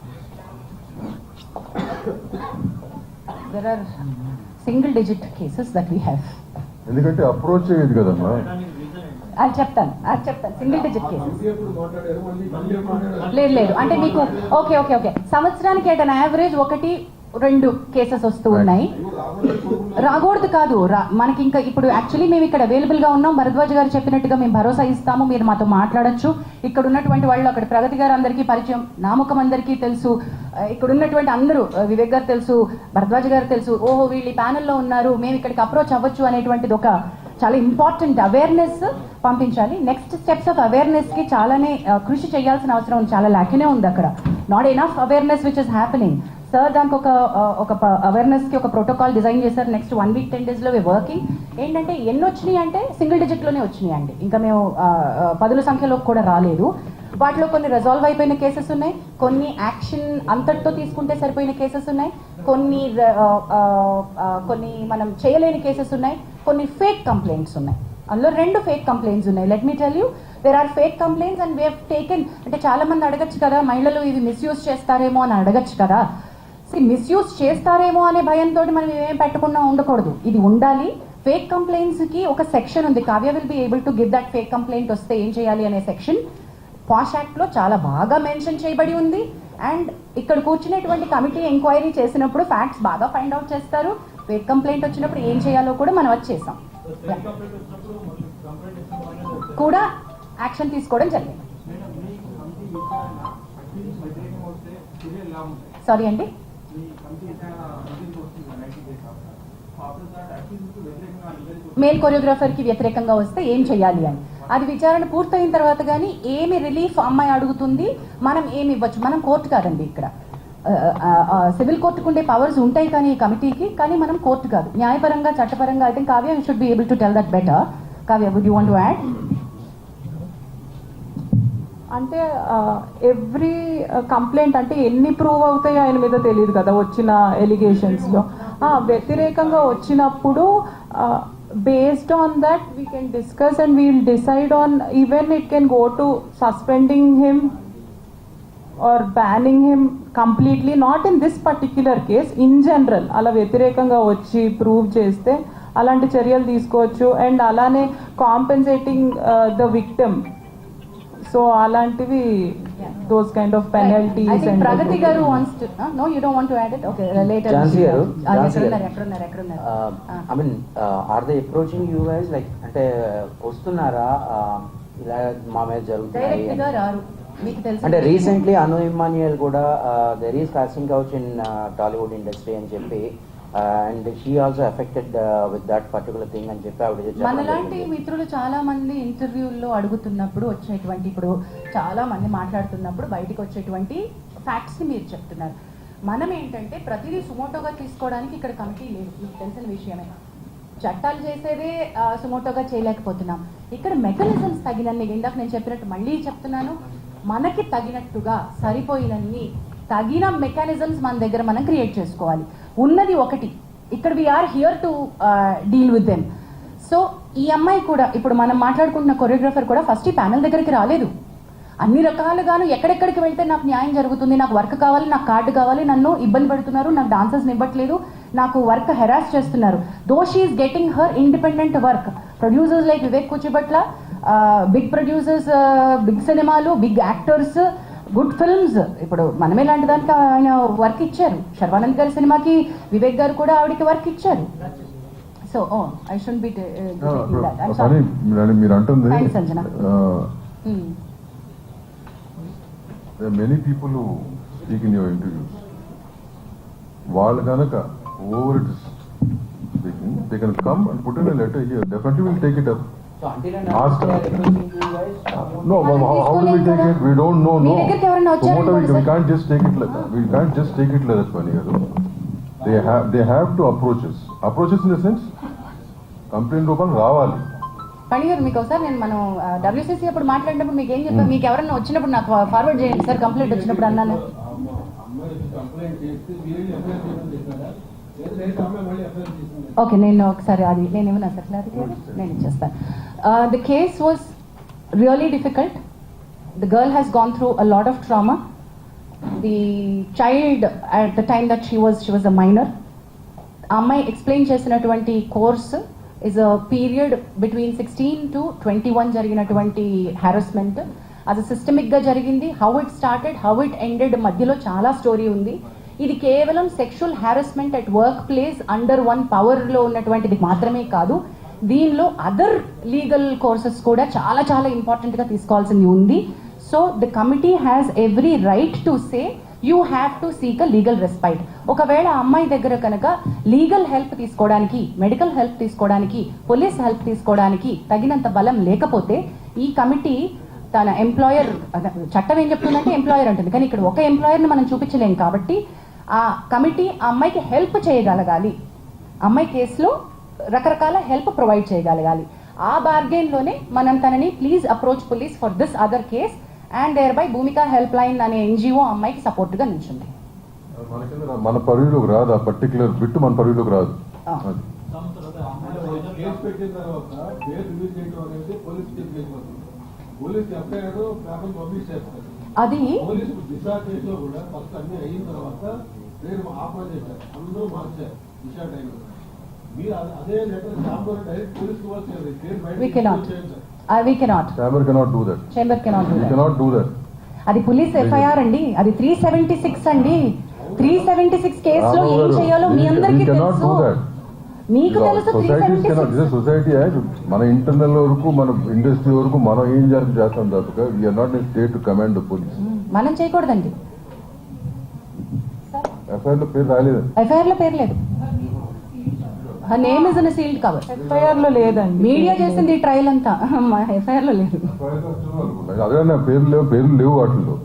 There are single digit cases that we have. ఎందుకంటే అప్రోచ్ అయ్యేది కదమ్మా. అది చెప్తాను సింగిల్ డిజిట్ కేసెస్. కమిటీ ఎప్పుడు మాట్లాడారు, మళ్ళీ మళ్ళీ ఎప్పుడు మాట్లాడారు? లేదు అంటే మీకు ఓకే సంవత్సరానికి ఎట్ అన్ యావరేజ్ 1-2 కేసెస్ వస్తూ ఉన్నాయి. రాకూడదు కాదు, మనకి ఇంకా ఇప్పుడు యాక్చువల్లీ మేము ఇక్కడ అవైలబుల్ గా ఉన్నాం. భరద్వాజ్ గారు చెప్పినట్టుగా మేము భరోసా ఇస్తాము, మీరు మాతో మాట్లాడొచ్చు. ఇక్కడ ఉన్నటువంటి వాళ్ళు, అక్కడ ప్రగతి గారు అందరికీ పరిచయం, నామకం అందరికీ తెలుసు, ఇక్కడ ఉన్నటువంటి అందరూ, వివేక్ గారు తెలుసు, భరద్వాజ్ గారు తెలుసు, ఓహో వీళ్ళు ఈ ప్యానెల్లో ఉన్నారు, మేము ఇక్కడికి అప్రోచ్ అవ్వచ్చు అనేటువంటిది ఒక చాలా ఇంపార్టెంట్ అవేర్నెస్ పంపించాలి. నెక్స్ట్ స్టెప్స్ ఆఫ్ అవేర్నెస్కి చాలానే కృషి చేయాల్సిన అవసరం చాలా లాక్యునే ఉంది అక్కడ. Not enough awareness which is happening. Sir దానికి ఒక అవేర్నెస్కి ఒక ప్రోటోకాల్ డిజైన్ చేశారు. నెక్స్ట్ 1 వీక్ 10 డేస్లో వర్కింగ్. ఏంటంటే ఎన్ని వచ్చినాయి అంటే సింగిల్ డిజిట్లోనే వచ్చినాయి అండి. ఇంకా మేము 10ల సంఖ్యలో కూడా రాలేదు. వాటిలో కొన్ని రిజాల్వ్ అయిపోయిన కేసెస్ ఉన్నాయి, కొన్ని యాక్షన్ అంతటితో తీసుకుంటే సరిపోయిన కేసెస్ ఉన్నాయి, కొన్ని మనం చేయలేని కేసెస్ ఉన్నాయి, కొన్ని ఫేక్ కంప్లైంట్స్ ఉన్నాయి. అందులో 2 ఫేక్ కంప్లైంట్స్ ఉన్నాయి. Let me tell you, there are fake complaints and we have taken. అంటే చాలా మంది అడగచ్చు కదా, మహిళలు ఇది మిస్యూజ్ చేస్తారేమో అని అడగచ్చు కదా. మిస్యూజ్ చేస్తారేమో అనే భయంతో మనం ఏం పెట్టకుండా ఉండకూడదు, ఇది ఉండాలి. ఫేక్ కంప్లైంట్స్ కి ఒక సెక్షన్ ఉంది. Kavya will be able to give that fake complaint వస్తే ఏం చేయాలి అనే సెక్షన్ పాష్ యాక్ట్ లో చాలా బాగా మెన్షన్ చేయబడి ఉంది. అండ్ ఇక్కడ కూర్చునేటువంటి కమిటీ ఎంక్వైరీ చేసినప్పుడు ఫ్యాక్ట్స్ బాగా ఫైండ్ అవుట్ చేస్తారు. ఫేక్ కంప్లైంట్ వచ్చినప్పుడు ఏం చేయాలో కూడా మనం వచ్చేసాం కూడా యాక్షన్ తీసుకోవడం జరిగింది. సారీ అండి, మేల్ కొరియోగ్రాఫర్కి వ్యతిరేకంగా వస్తే ఏం చేయాలి అని అది విచారణ పూర్తయిన తర్వాత కానీ ఏమి రిలీఫ్ అమ్మాయి అడుగుతుంది, మనం ఏమి ఇవ్వచ్చు. మనం కోర్టు కాదండి, ఇక్కడ సివిల్ కోర్టుకు ఉండే పవర్స్ ఉంటాయి కానీ ఈ కమిటీకి, కానీ మనం కోర్టు కాదు. న్యాయపరంగా చట్టపరంగా I think Kavya should be able to tell that better. Kavya, would you want to add? అంటే ఎవ్రీ కంప్లైంట్ అంటే ఎన్ని ప్రూవ్ అవుతాయో ఆయన మీద తెలియదు కదా వచ్చిన ఎలిగేషన్స్లో. వ్యతిరేకంగా వచ్చినప్పుడు based on that we can discuss and we will decide on, even it can go to suspending him or banning him completely, not in this particular case, in general. అలా వ్యతిరేకంగా వచ్చి ప్రూవ్ చేస్తే అలాంటి చర్యలు తీసుకోవచ్చు. అండ్ అలానే compensating the victim, so అలాంటివి those kind of penalties. I think and Pragati garu wants to no, you don't want to add it? Okay, later. Jhansi garu, ekkaduన్నారు. I mean, are they approaching you guys like అంటే వస్తున్నారా ఇలా మా మీద జరుగుతున్నాయి direct గా రారు, మీకు తెలుసు. అంటే రీసెంట్లీ అను ఇమ్మాన్యుయల్ కూడా there is costing couch in Tollywood industry అని చెప్పి and she also affected with that particular thing అని చెప్పి ఆవిడ మనలాంటి మిత్రులు చాలా మంది ఇంటర్వ్యూల్లో అడుగుతున్నప్పుడు వచ్చేటువంటి, ఇప్పుడు చాలా మంది మాట్లాడుతున్నప్పుడు బయటకు వచ్చేటువంటి ఫ్యాక్ట్స్ ని మీరు చెప్తున్నారు. మనం ఏంటంటే ప్రతిదీ సుమోటోగా తీసుకోవడానికి ఇక్కడ కమిటీ లేదు, మీకు తెలిసిన విషయమే. చట్టాలు చేసేదే సుమోటోగా చేయలేకపోతున్నాం. ఇక్కడ మెకానిజమ్స్ తగినన్ని, ఇందాక నేను చెప్పినట్టు మళ్ళీ చెప్తున్నాను, మనకి తగినట్టుగా సరిపోయినన్ని తగిన మెకానిజమ్స్ మన దగ్గర మనం క్రియేట్ చేసుకోవాలి. ఉన్నది ఒకటి, ఇక్కడ we're here to deal with them. So ఈ అమ్మాయి కూడా ఇప్పుడు మనం మాట్లాడుకుంటున్న కొరియోగ్రాఫర్ కూడా ఫస్ట్ ఈ ప్యానల్ దగ్గరికి రాలేదు. అన్ని రకాలుగాను ఎక్కడెక్కడికి వెళ్తే నాకు న్యాయం జరుగుతుంది, నాకు వర్క్ కావాలి, నాకు కార్డు కావాలి, నన్ను ఇబ్బంది పెడుతున్నారు, నాకు డాన్సర్స్ ఇవ్వట్లేదు, నాకు వర్క్ హెరాస్ చేస్తున్నారు. Though she is getting her independent work. Producers like Vivek Kuchibhotla, big producers, big సినిమాలు, బిగ్ యాక్టర్స్, గుడ్ ఫిల్మ్స్. ఇప్పుడు మనమే లాంటి దానికి ఆయన వర్క్ ఇచ్చారు. శర్వానంద్ గారి సినిమాకి వివేక్ గారు కూడా ఆవిడకి వర్క్ ఇచ్చారు. సో ఐ షుడ్ బి మీరు అంటుంది Sanjana. there are many people who speak in your interviews. వాళ్ళు కనుక over it is speaking, they can come and put in a letter here. Definitely we'll take it up. So until and Ask unless her. they are approaching you guys, No, how do we take it? We don't know. Me No. దగ్గరికి ఎవరైనా So వచ్చారనుకోండి what we sir. can't just take it like that. We can't just take it like that, Pani garu. They have to approach us. Approach us in the sense, complaint రూపం రావాలి. పని గారు మీకు ఒకసారి నేను మనం WCC అప్పుడు మాట్లాడినప్పుడు మీకు ఏం చెప్పాను, మీకు ఎవరైనా వచ్చినప్పుడు నాకు ఫార్వర్డ్ చేయండి సార్ కంప్లైంట్ వచ్చినప్పుడు అన్నాను. అమ్మాయికి కంప్లైంట్ చేస్తే వీళ్ళు ఎఫ్ఐఆర్ చేయడం చేస్తారా లేదా డైరెక్ట్ అమ్మాయి మళ్ళీ ఎఫ్ఐఆర్ చేస్తుంది? ఓకే, నేను ఒకసారి అది నేను ఏమన్నా సార్ క్లారిటీ నేను ఇచ్చేస్తాను. The case was really difficult. The girl has gone through a lot of trauma. The child at the time that she was a minor. ఆ అమ్మాయి ఎక్స్ప్లెయిన్ చేసినటువంటి course is a period between 16 to 21 జరిగినటువంటి harassment. అది సిస్టమిక్గా జరిగింది. How it started, how it ended, మధ్యలో చాలా story ఉంది. ఇది కేవలం sexual harassment at work place under one పవర్లో ఉన్నటువంటిది మాత్రమే కాదు, దీనిలో అదర్ లీగల్ కోర్సెస్ కూడా చాలా చాలా ఇంపార్టెంట్గా తీసుకోవాల్సింది ఉంది. So the committee has every right to say you have to seek a legal respite. ఒకవేళ అమ్మాయి దగ్గర కనుక లీగల్ హెల్ప్ తీసుకోవడానికి, మెడికల్ హెల్ప్ తీసుకోవడానికి, పోలీస్ హెల్ప్ తీసుకోవడానికి తగినంత బలం లేకపోతే ఈ కమిటీ తన ఎంప్లాయర్, చట్టం ఏం చెప్తుందంటే ఎంప్లాయర్ అంటుంది, కానీ ఇక్కడ ఒక ఎంప్లాయర్ని మనం చూపించలేం కాబట్టి ఆ కమిటీ ఆ అమ్మాయికి హెల్ప్ చేయగలగాలి, అమ్మాయి కేసులో రకరకాల హెల్ప్ ప్రొవైడ్ చేయగలగాలి. ఆ బార్గెన్లోనే మనం తనని please approach police for this other case and thereby Bhumika help line అనే ఎన్జిఓ అమ్మాయికి సపోర్ట్గా నిల్చుంది. మన పరిధిలోకి రాదు, ఆ పర్టికులర్ బిట్ మన పరిధిలోకి రాదు. అది కేసు పెట్టిన తర్వాత పేరు రిలీజ్ చేయడం అనేది పోలీస్ వెళ్ళిపోతుంది. పోలీస్ ఎఫ్ఐఆర్ పేపర్ పబ్లిష్ చేస్తారు. అది పోలీసు దిశా కేసులో కూడా ఫస్ట్ అన్ని అయిన తర్వాత పేరు ఆఫర్ చేశారు, అందరూ మార్చారు దిశా టైం. మీరు అదే లెటర్ ఛాంబర్ డైరెక్ట్ పోలీస్ ఇవ్వాల్సింది, పేరు we cannot. We cannot. Chamber cannot do that. Chamber cannot do We that. cannot do that. అది పోలీస్ ఎఫ్ఐఆర్ అండి, అది 376 అండి. 376 కేసులో ఏం చేయాలో మీ అందరికీ We cannot తెలుసు, do that. మీకు తెలుసు. సొసైటీస్ కెనాట్, ఇదే సొసైటీ యాక్ట్. మన ఇంటర్నల్ వరకు, మన ఇండస్ట్రీ వరకు మనం ఏం చేస్తాం తప్పక we're not in state to command the police. మనం చేయకూడదండి. ఎఫ్ఐఆర్ లో పేరు రాలేదు. ఎఫ్ఐఆర్ లో పేరు లేదు. Her name is in sealed cover. FIR లో లేదండి. మీడియా చేసింది ఈ ట్రయల్ అంతా, ఎఫ్ఐఆర్ లో లేదు. అదే పేర్లు లేవు వాటిల్లో.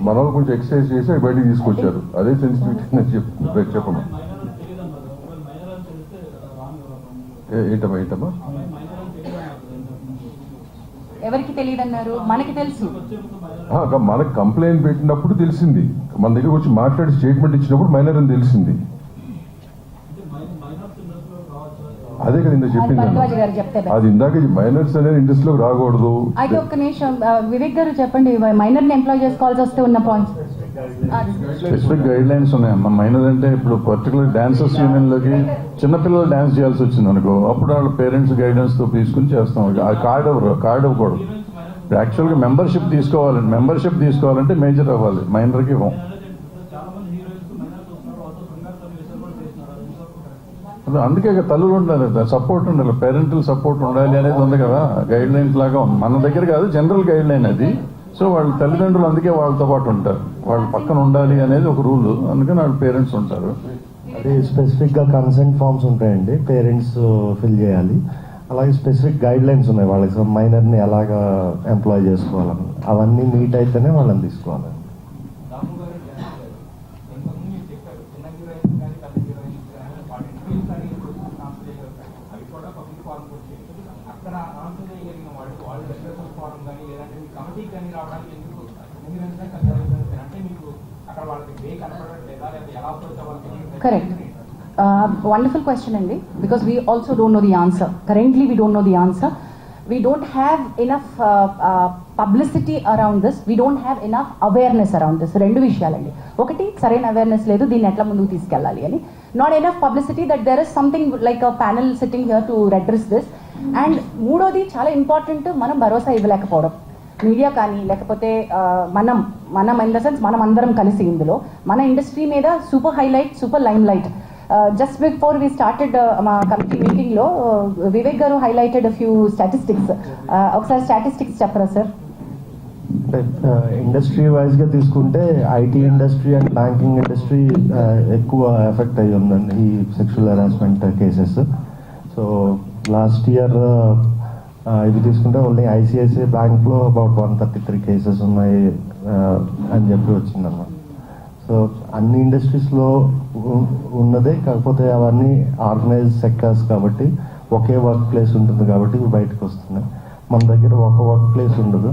మన వాళ్ళు కొంచెం ఎక్సర్సైజ్ చేసి అవి బయటికి తీసుకొచ్చారు. అదే సెన్సిటివిటీ చెప్పండి. ఏంటమ్మా ఎవరికి తెలియదు అన్నారు? మనకి తెలుసు. మనకు కంప్లైంట్ పెట్టినప్పుడు తెలిసింది, మన దగ్గర వచ్చి మాట్లాడి స్టేట్మెంట్ ఇచ్చినప్పుడు మైనర్ అని తెలిసింది. అదే కదా ఇందాక చెప్పింది. భరద్వాజ్ గారు చెప్తారు. అది ఇందాక మైనర్స్ అనేది ఇండస్ట్రీలోకి రాకూడదు. అయితే ఒక్క నిమిషం వివేక్ గారు చెప్పండి, మైనర్ ని ఎంప్లాయ్ చేసుకోవాల్సి వస్తే ఉన్న పాయింట్స్. స్పెసిఫిక్ గైడ్ లైన్స్ ఉన్నాయమ్మా. మైనర్ అంటే ఇప్పుడు పర్టికులర్ డాన్సర్స్ యూనియన్లోకి చిన్నపిల్లలు డాన్స్ చేయాల్సి వచ్చింది అనుకో, అప్పుడు వాళ్ళ పేరెంట్స్ గైడెన్స్ తో తీసుకుని చేస్తాం. ఆ కార్డ్ ఇవ్వకూడదు. యాక్చువల్గా మెంబర్షిప్ తీసుకోవాలంటే మేజర్ అవ్వాలి, మైనర్కి ఇవ్వం. అందుకే తల్లులు ఉండాలి, సపోర్ట్ ఉండాలి, పేరెంటల్ సపోర్ట్ ఉండాలి అనేది ఉంది కదా, గైడ్ లైన్స్ లాగా ఉంది. మన దగ్గర కాదు, జనరల్ గైడ్ లైన్ అది. సో వాళ్ళ తల్లిదండ్రులు అందుకే వాళ్ళతో పాటు ఉంటారు, వాళ్ళ పక్కన ఉండాలి అనేది ఒక రూల్. అందుకని వాళ్ళ పేరెంట్స్ ఉంటారు. అది స్పెసిఫిక్గా కన్సెంట్ ఫామ్స్ ఉంటాయండి, పేరెంట్స్ ఫిల్ చేయాలి. అలాగే స్పెసిఫిక్ గైడ్ లైన్స్ ఉన్నాయి వాళ్ళకి, మైనర్ని ఎలాగా ఎంప్లాయ్ చేసుకోవాలని. అవన్నీ మీట్ అయితేనే వాళ్ళని తీసుకోవాలి. Correct. Wonderful question, Andy, because we also don't know the answer. Currently, we don't know the answer. We don't have enough publicity around this. We don't have enough awareness around this. Rendu vishayalanడి. ఒకటి సరైన awareness లేదు, దీన్ని ఎట్లా ముందుకు తీసుకెళ్ళాలి అని. Not enough publicity that there is something like a panel sitting here to address this. And మూడోది చాలా ఇంపార్టెంట్, మనం భరోసా ఇవ్వలేకపోవడం. మీడియా కానీ లేకపోతే మనం ఇన్ ద సెన్స్ మనం అందరం కలిసి ఇందులో మన ఇండస్ట్రీ మీద super highlight, super lime light. Just before we started మా కమిటీ మీటింగ్లో Vivek garu highlighted few statistics. ఒకసారి స్టాటిస్టిక్స్ చెప్పరా సార్? ఇండస్ట్రీ వైజ్గా తీసుకుంటే IT industry and banking industry ఎక్కువ ఎఫెక్ట్ అయ్యి ఉందండి ఈ sexual harassment cases. So last year ఇవి తీసుకుంటే ఓన్లీ ఐసిఐసిఐ బ్యాంక్లో అబౌట్ 133 కేసెస్ ఉన్నాయి అని చెప్పి వచ్చిందన్నమాట. సో అన్ని ఇండస్ట్రీస్లో ఉన్నదే, కాకపోతే అవన్నీ ఆర్గనైజ్ సెక్టర్స్ కాబట్టి ఒకే వర్క్ ప్లేస్ ఉంటుంది కాబట్టి ఇవి బయటకు వస్తున్నాయి. మన దగ్గర ఒక వర్క్ ప్లేస్ ఉండదు.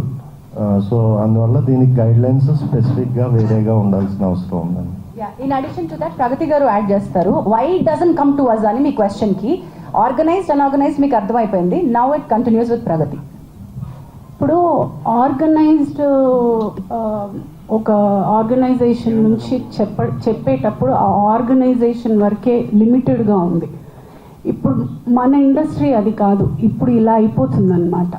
సో అందువల్ల దీనికి గైడ్ లైన్స్ స్పెసిఫిక్గా వేరేగా ఉండాల్సిన అవసరం ఉందండి. In addition to that Pragathi garu add చేస్తారు, why it doesn't come to us అని మీ క్వశ్చన్కి. ఆర్గనైజ్డ్ అన్ఆర్గనైజ్డ్ మీకు అర్థమైపోయింది. Now it continues with Pragathi. ఇప్పుడు ఆర్గనైజ్డ్ ఒక ఆర్గనైజేషన్ నుంచి చెప్పేటప్పుడు ఆ ఆర్గనైజేషన్ వరకే లిమిటెడ్గా ఉంది. ఇప్పుడు మన ఇండస్ట్రీ అది కాదు, ఇప్పుడు ఇలా అయిపోతుందన్నమాట.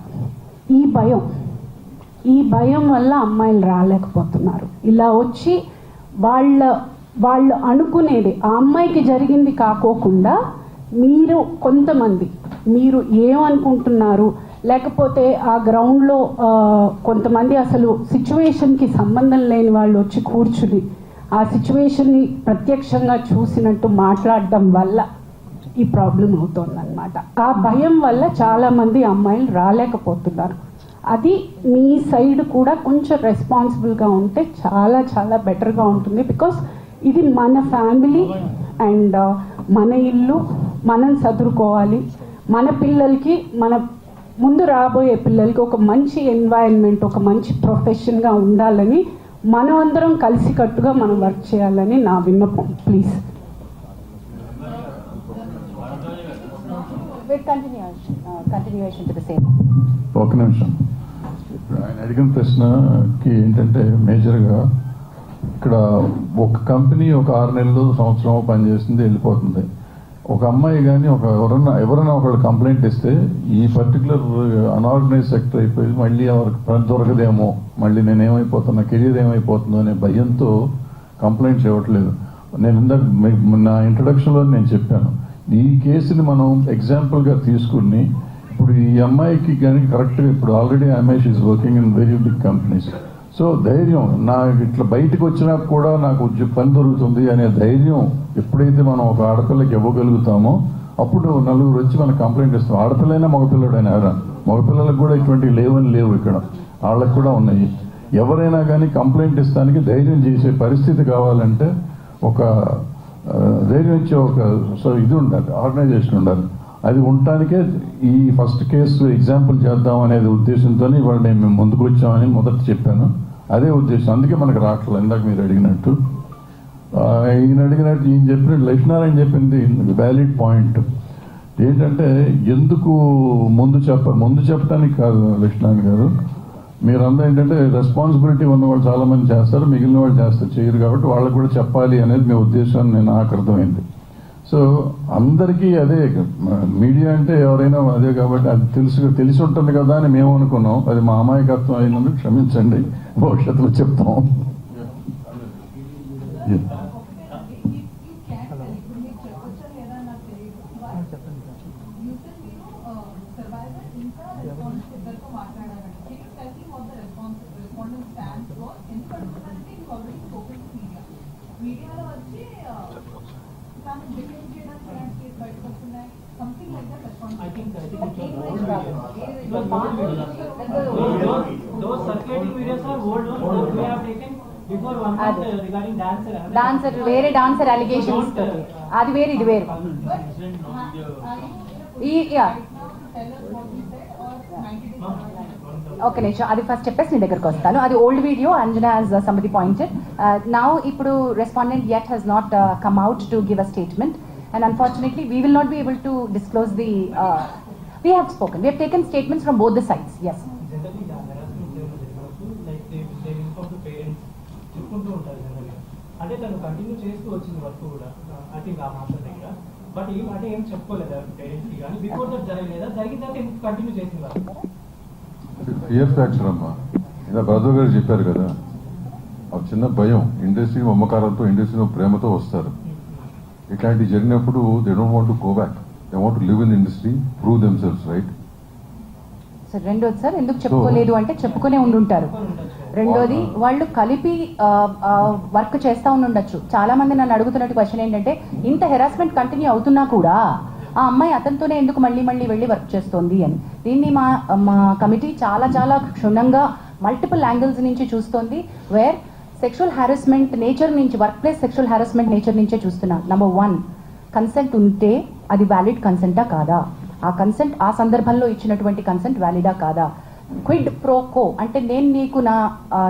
ఈ భయం వల్ల అమ్మాయిలు రాలేకపోతున్నారు. ఇలా వచ్చి వాళ్ళు అనుకునేది ఆ అమ్మాయికి జరిగింది కాకోకుండా మీరు ఏమనుకుంటున్నారు, లేకపోతే ఆ గ్రౌండ్లో కొంతమంది అసలు సిచ్యువేషన్కి సంబంధం లేని వాళ్ళు వచ్చి కూర్చుని ఆ సిచ్యువేషన్ని ప్రత్యక్షంగా చూసినట్టు మాట్లాడడం వల్ల ఈ ప్రాబ్లం అవుతుందన్నమాట. ఆ భయం వల్ల చాలామంది అమ్మాయిలు రాలేకపోతున్నారు. అది మీ సైడ్ కూడా కొంచెం రెస్పాన్సిబుల్గా ఉంటే చాలా చాలా బెటర్గా ఉంటుంది. బికాస్ ఇది మన ఫ్యామిలీ అండ్ మన ఇల్లు, మనం చదువుకోవాలి. మన పిల్లలకి, మన ముందు రాబోయే పిల్లలకి ఒక మంచి ఎన్వైరన్మెంట్, ఒక మంచి ప్రొఫెషన్గా ఉండాలని మనం అందరం కలిసికట్టుగా మనం వర్క్ చేయాలని నా విన్నపం. Please. Continuation to the same. ఒక నిమిషం. ఇప్పుడు ఆయన అడిగిన ప్రశ్నకి ఏంటంటే మేజర్గా ఇక్కడ ఒక కంపెనీ ఒక 6 నెలలు సంవత్సరం పనిచేస్తుంది, వెళ్ళిపోతుంది. ఒక అమ్మాయి కానీ ఎవరైనా ఒకళ్ళు కంప్లైంట్ ఇస్తే ఈ పర్టికులర్ అన్ఆర్గనైజ్ సెక్టర్ అయిపోయి మళ్ళీ ఎవరికి పని దొరకదేమో, మళ్ళీ నేనేమైపోతున్నా, కెరీర్ ఏమైపోతుందో అనే భయంతో కంప్లైంట్స్ ఇవ్వట్లేదు. నేను ఇందాక నా ఇంట్రడక్షన్లో నేను చెప్పాను, ఈ కేసుని మనం ఎగ్జాంపుల్గా తీసుకుని ఇప్పుడు ఈ అమ్మాయికి కానీ కరెక్ట్గా ఇప్పుడు ఆల్రెడీ అమ్మాయి she's working in very big companies. So ధైర్యం, నా ఇట్లా బయటకు వచ్చినా కూడా నాకు పని దొరుకుతుంది అనే ధైర్యం ఎప్పుడైతే మనం ఒక ఆడపిల్లకి ఇవ్వగలుగుతామో అప్పుడు నలుగురు వచ్చి మనకు కంప్లైంట్ ఇస్తాం. ఆడపిల్లైనా మగపిల్లడైనా మగపిల్లలకు కూడా ఇటువంటివి లేవు ఇక్కడ, వాళ్ళకు కూడా ఉన్నాయి. ఎవరైనా కానీ కంప్లైంట్ ఇస్తానికి ధైర్యం చేసే పరిస్థితి కావాలంటే ఒక ధైర్యం ఇచ్చే ఒక ఇది ఉండాలి, ఆర్గనైజేషన్ ఉండాలి. అది ఉండటానికే ఈ ఫస్ట్ కేసు ఎగ్జాంపుల్ చేద్దాం అనేది ఉద్దేశంతో ఇవాళ మేము ముందుకు వచ్చామని మొదట చెప్పాను. అదే ఉద్దేశం, అందుకే మనకు రావట్లేదు. ఇందాక మీరు అడిగినట్టు ఈయన చెప్పినట్టు లక్ష్మీనారాయణ చెప్పింది వ్యాలిడ్ పాయింట్. ఏంటంటే ఎందుకు ముందు చెప్పడానికి కాదు లక్ష్మీనారాయణ గారు, మీరందరూ ఏంటంటే రెస్పాన్సిబిలిటీ ఉన్న వాళ్ళు చాలా మంది చేస్తారు, మిగిలిన వాళ్ళు చేయరు కాబట్టి వాళ్ళకు కూడా చెప్పాలి అనేది మీ ఉద్దేశం నాకు అర్థమైంది. సో అందరికీ అదే, మీడియా అంటే ఎవరైనా అదే కాబట్టి అది తెలిసి ఉంటుంది కదా అని మేము అనుకున్నాం. అది మా అమాయకత్వం అయినందుకు క్షమించండి, భవిష్యత్తులో చెప్తాం. డాన్సర్ వేరే, డాన్సర్ అలిగేషన్స్ అది వేరు, ఇది వేరు. ఓకే నిమిషం, అది ఫస్ట్ చెప్పేసి నీ దగ్గరకు వస్తాను. అది old video, Anjana as somebody pointed. Now ఇప్పుడు respondent yet has not come out to give a statement, and unfortunately we will not be able to disclose the we have spoken, we have taken statements from both the sides. Yes, అంటే తను continue చేస్తూ వచ్చింది work కూడా I think ఆ master దగ్గర. But అంటే ఏం చెప్పుకోలేదు పేరెంట్స్ కి, కానీ బిఫోర్ దట్ జరగలేదా, జరిగిన తర్వాత ఏం కంటిన్యూ చేసింది వర్క్? ఫియర్ ఫ్యాక్టర్ అమ్మా, ఇలా బ్రదర్ గారు చెప్పారు కదా, ఆ చిన్న భయం. ఇండస్ట్రీ మమకారంతో, ఇండస్ట్రీ ప్రేమతో వస్తారు. ఇట్లాంటివి జరిగినప్పుడు they don't want to go back, they want to live in industry, prove themselves, right? Sir రెండోది సార్ ఎందుకు చెప్పుకోలేదు అంటే చెప్పుకునే ఉండుంటారు. రెండోది వాళ్ళు కలిపి వర్క్ చేస్తూ ఉండొచ్చు. చాలా మంది నన్ను అడుగుతున్నట్టు క్వశ్చన్ ఏంటంటే, ఇంత హెరాస్మెంట్ కంటిన్యూ అవుతున్నా కూడా ఆ అమ్మాయి అతనితోనే ఎందుకు మళ్ళీ వెళ్ళి వర్క్ చేస్తోంది అని. దీన్ని మా కమిటీ చాలా చాలా క్షుణ్ణంగా మల్టిపుల్ యాంగిల్స్ నుంచి చూస్తోంది. వేర్ సెక్షువల్ హారాస్మెంట్ నేచర్ నుంచి, work place sexual harassment nature నుంచే చూస్తున్నా. నెంబర్ 1, కన్సెంట్ ఉంటే అది వ్యాలిడ్ కన్సెంటా కాదా, ఆ కన్సెంట్ ఆ సందర్భంలో ఇచ్చినటువంటి కన్సెంట్ వ్యాలిడా కాదా. క్విడ్ ప్రో కో అంటే నేను నీకు నా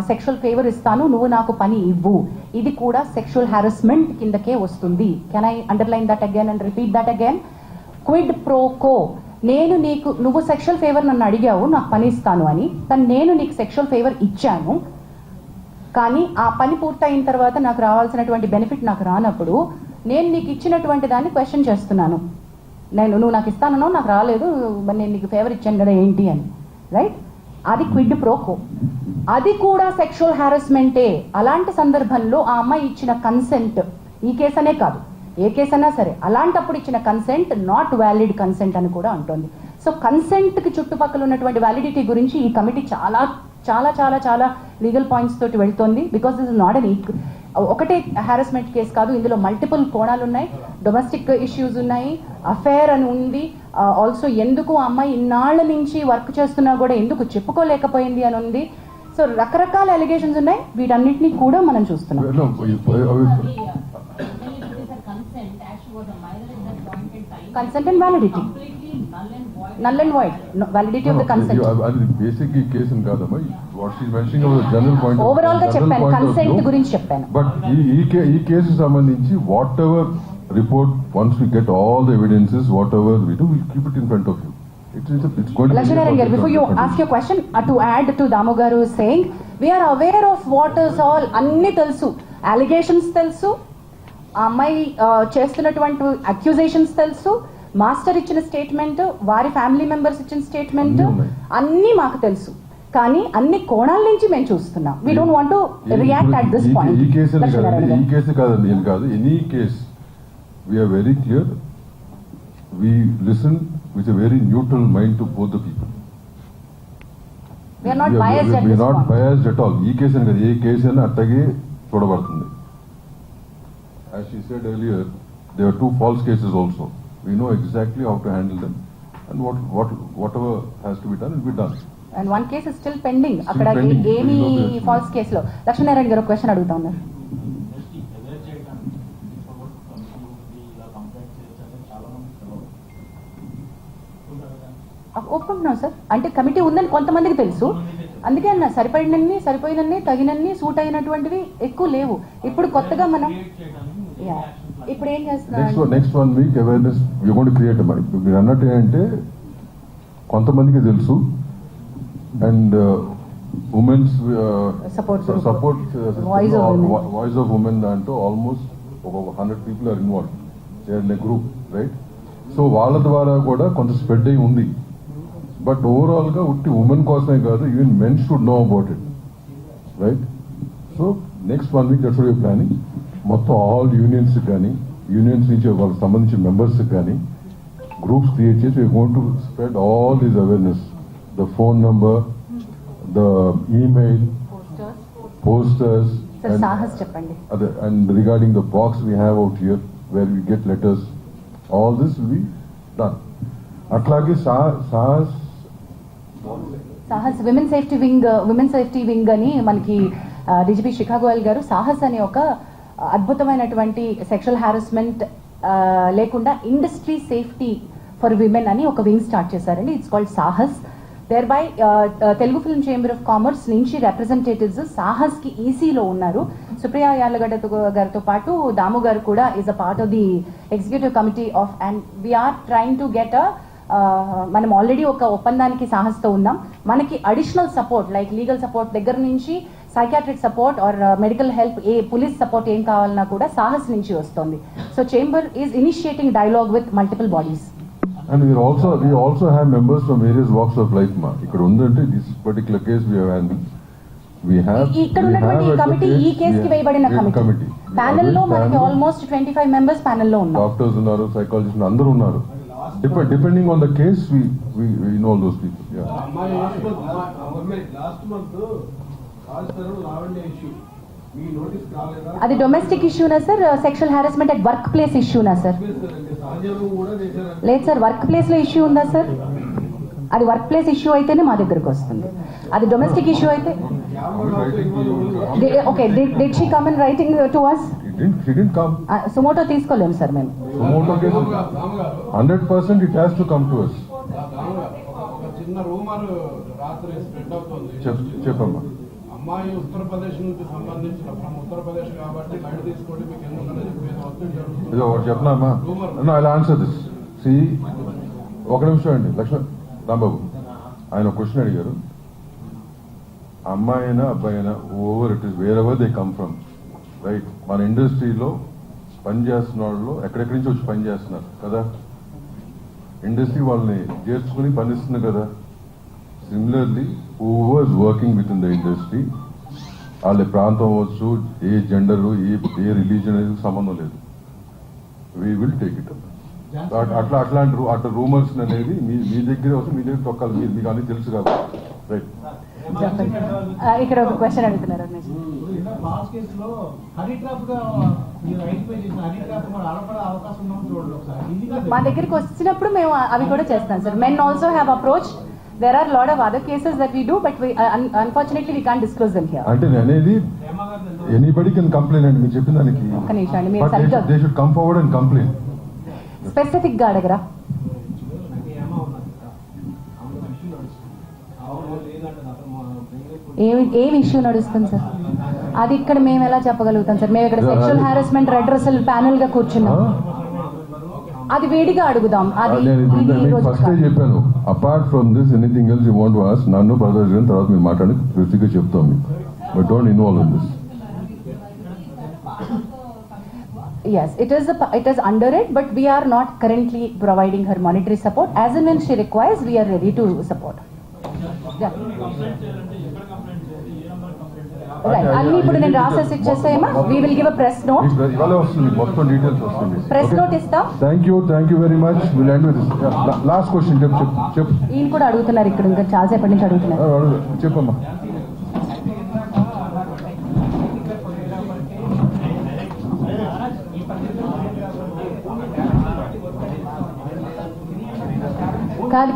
సెక్షువల్ ఫేవర్ ఇస్తాను, నువ్వు నాకు పని ఇవ్వు, ఇది కూడా సెక్షువల్ హారాస్మెంట్ కిందకే వస్తుంది. Can I underline that again and repeat that again? Quid pro quo, నువ్వు సెక్షువల్ ఫేవర్ నన్ను అడిగావు, నాకు పని ఇస్తాను అని, నేను నీకు సెక్షువల్ ఫేవర్ ఇచ్చాను, కానీ ఆ పని పూర్తయిన తర్వాత నాకు రావాల్సినటువంటి బెనిఫిట్ నాకు రానప్పుడు నేను నీకు ఇచ్చినటువంటి దాన్ని క్వశ్చన్ చేస్తున్నాను. నువ్వు నాకు ఇస్తానో నాకు రాలేదు, మరి నేను నీకు ఫేవర్ ఇచ్చాను కదా ఏంటి అని, రైట్? అది క్విడ్ ప్రోకో, అది కూడా సెక్షువల్ హారాస్మెంటే. అలాంటి సందర్భంలో ఆ అమ్మాయి ఇచ్చిన కన్సెంట్, ఈ కేసు అనే కాదు ఏ కేసు అయినా సరే, అలాంటప్పుడు ఇచ్చిన కన్సెంట్ నాట్ వ్యాలిడ్ కన్సెంట్ అని కూడా అంటోంది. సో కన్సెంట్కి చుట్టుపక్కల ఉన్నటువంటి వ్యాలిడిటీ గురించి ఈ కమిటీ చాలా చాలా చాలా చాలా లీగల్ పాయింట్స్ తోటి వెళ్తోంది. Because this is not an ఒకటే హారాస్మెంట్ కేసు కాదు, ఇందులో మల్టిపుల్ కోణాలు ఉన్నాయి. డొమెస్టిక్ ఇష్యూస్ ఉన్నాయి, అఫేర్ అని ఉంది, ఆల్సో ఎందుకు ఆ అమ్మాయి ఇన్నాళ్ల నుంచి వర్క్ చేస్తున్నా కూడా ఎందుకు చెప్పుకోలేకపోయింది అని ఉంది. సో రకరకాల అలిగేషన్స్ ఉన్నాయి, వీటన్నిటిని కూడా మనం చూస్తున్నాం. No, consent as she was a minor at that point in time. Consent and validity. Completely Null and void. No, validity of the consent. అది బేసిక్ ఈ కేసు కాదమ్మా. What she mentioning about general point overall గా చెప్పాను, consent గురించి చెప్పాను. But ఈ case సంబంధించి whatever report once we get all the evidences whatever we do will keep it in front of you. Lakshmanaran garu, before you ask your question, to add to Damu garu saying, we are aware of what is all, anni telsu, allegations telsu, అమ్మాయి చేస్తున్నటువంటి accusations తెలుసు, master ఇచ్చిన statement, వారి family members ఇచ్చిన statement అన్నీ మాకు తెలుసు. కానీ అన్ని కోణాల నుంచి మేము చూస్తున్నాం. We don't want to react at this point. ఈ కేసు కాదండి, ఏం కాదు, any case we're very clear. We listen with a very neutral mind to both the people. We are not biased at this point. We are not biased at all. ఈ case అని కాదు, ఏ case అయినా అట్టగే చూడబడుతుంది. As she said earlier, there are 2 false cases also. We know exactly how to handle them, and whatever has to be done will be done. And one case is still pending. అక్కడ pending. ఏమి falls కేసులో. లక్ష్మీనారాయణ గారు question అడుగుతా ఉన్నారు. ఒప్పుకుంటున్నాం sir, అంటే committee ఉందని కొంతమందికి తెలుసు, అందుకే అన్న సరిపోయినన్ని తగినన్ని సూట్ అయినటువంటివి ఎక్కువ లేవు. ఇప్పుడు కొత్తగా మనం ఇప్పుడు ఏం చేస్తున్నాం, next 1 week awareness you going to create. మీరు అన్నట్టు ఏంటంటే కొంతమందికి తెలుసు, and women's support voice of women దాంట్లో ఆల్మోస్ట్ ఒక 100 people are involve, they are in a group, right? So వాళ్ళ ద్వారా కూడా కొంత స్ప్రెడ్ అయి ఉంది. బట్ ఓవరాల్ గా ఉట్టి ఉమెన్ కోసమే కాదు, even men should know about it, right? So next 1 week that's what we are planning. మొత్తం ఆల్ యూనియన్స్ కానీ, యూనియన్స్ నుంచి వాళ్ళకి సంబంధించిన మెంబర్స్ కానీ గ్రూప్స్ క్రియేట్ చేసి we going to spread all these awareness, the phone number, the email, posters, Sahas చెప్పండి, అదే, and regarding the box we have out here where we get letters, all this will be done. అట్లాగే Sahas women safety wing అని మనకి DGP శిఖా గోయల్ గారు సాహస్ అనే ఒక అద్భుతమైనటువంటి sexual harassment లేకుండా ఇండస్ట్రీ సేఫ్టీ ఫర్ విమెన్ అని ఒక వింగ్ స్టార్ట్ చేశారండి. It's called Sahas. Thereby Telugu film chamber of commerce నుంచి రిప్రజెంటేటివ్స్ సాహస్ కి ఈసీలో ఉన్నారు. సుప్రియా యార్లగడ్డ గారితో పాటు దాము గారు కూడా is a part of the executive committee of, and we're trying to get మనం ఆల్రెడీ ఒక ఒప్పందానికి సాహస్తో ఉన్నాం. మనకి additional support like legal support దగ్గర నుంచి psychiatric support or medical help, police support ఏం కావాలన్నా కూడా సాహస్ నుంచి వస్తుంది. So chamber is initiating dialogue with multiple bodies. And we also have members from various walks of life. ఇక్కడ ఉందంటే this particular case we have handled. ఇక్కడ ఉన్నటువంటి ఈ కమిటీ ఈ కేసు కి వేయబడిన కమిటీ ప్యానెల్ లో మనకి ఆల్మోస్ట్ 25 మెంబర్స్ ప్యానెల్ లో ఉన్నారు. డాక్టర్స్ ఉన్నారు, సైకాలజిస్ట్ అందరూ ఉన్నారు. Depending on the case, we know all those people. Yeah. Last month Lavanya issue మీ నోటీస్ కాలేదా? అది డొమెస్టిక్ ఇష్యూనా sir, sexual harassment at work place ఇష్యూనా సార్? లేదు సార్, వర్క్ ప్లేస్ లో ఇష్యూ ఉందా సార్? అది వర్క్ ప్లేస్ ఇష్యూ అయితేనే మా దగ్గరకు వస్తుంది. అది డొమెస్టిక్ ఇష్యూ అయితే okay. Did she come in writing to us? She didn't come. Suo motu తీసుకోలేము సార్ మేము. Sumoto case 100% it has to come to us. చిన్న రూమర్ రాత్రి స్ప్రెడ్ అవుతుంది. చెప్పమ్మా. అమ్మాయి ఉత్తరప్రదేశ్ నుంచి సంబంధించిన ఉత్తరప్రదేశ్ కాబట్టి బయట తీసుకోండి మీకు ఎందుకన్నా చెప్పేది ఇదో ఒకటి చెప్పినామా? I'll answer this. See, ఒక నిమిషం అండి లక్ష్మణ్ రాంబాబు, ఆయన ఒక క్వశ్చన్ అడిగారు. అమ్మాయి అయినా అబ్బాయి అయినా over it is where ever they come from, right? మన ఇండస్ట్రీలో పనిచేస్తున్న వాళ్ళు ఎక్కడెక్కడి నుంచి వచ్చి పని చేస్తున్నారు కదా, ఇండస్ట్రీ వాళ్ళని చేర్చుకుని పనిస్తుంది కదా. Similarly whoever's working with in the industry, వాళ్ళ ప్రాంతం అవ్వచ్చు, ఏ జెండరు, ఏ రిలీజన్ అనేది సంబంధం లేదు. We will take it up. అట్లాంటి రూమర్స్ అనేది మీ దగ్గర వస్తే మీ దగ్గర తొక్కాలి. మీకు అన్ని తెలుసు కాబట్టి, రైట్? ఇక్కడ ఒక క్వశ్చన్ అడుగుతున్నారు. లాస్ట్ కేసులో హనీ ట్రాప్ గా మీరు ఐడెంటిఫై చేసిన హనీ ట్రాప్ కూడా ఆడపడే అవకాశం ఉందని చూడండి ఒకసారి. మా దగ్గరికి వచ్చినప్పుడు మేము అవి కూడా చేస్తాం sir. Men also have approach there are a lot of other cases that we do, but we unfortunately we can't disclose them here. అంటే నేను అనేది ఎనీబడి కెన్ కంప్లైంట్ అండి మీరు చెప్పిన దానికి. ఒక్క నిమిషం అండి, మీరు But సరిగ్గా they should come forward and complain. Specific గా అడగరా. ఏమి ఇష్యూ నడుస్తుంది సార్? అది ఇక్కడ మేము ఎలా చెప్పగలుగుతాం సార్? మేము ఇక్కడ సెక్షువల్ హారాస్మెంట్ రెడ్రెసల్ ప్యానెల్ గా కూర్చున్నాం. అది వేడిగా అడుగుదాం. అది ఫస్ట్ చెప్పాను, apart from this anything else you want to ask నన్ను బ్రదర్స్ గారిని తర్వాత మీరు మాట్లాడి స్పెసిఫిక్గా చెప్తాం మీకు. But don't involve in this. Yes, it is under it, but we are not currently providing her monetary support. As and when she requires, we are ready to support. Yeah. Right. అన్ని ఇప్పుడు నేను రాసేసి ఇచ్చేసేమా? We will give a press note. ఇవాళ వస్తుంది మొత్తం details వస్తుంది. Press note ఇస్తాం. Thank you very much. Will end with last question. చెప్పు. ఈయన కూడా అడుగుతున్నారు ఇక్కడ, ఇంకా చాలాసేపటి నుంచి అడుగుతున్నారు. చెప్పమ్మా.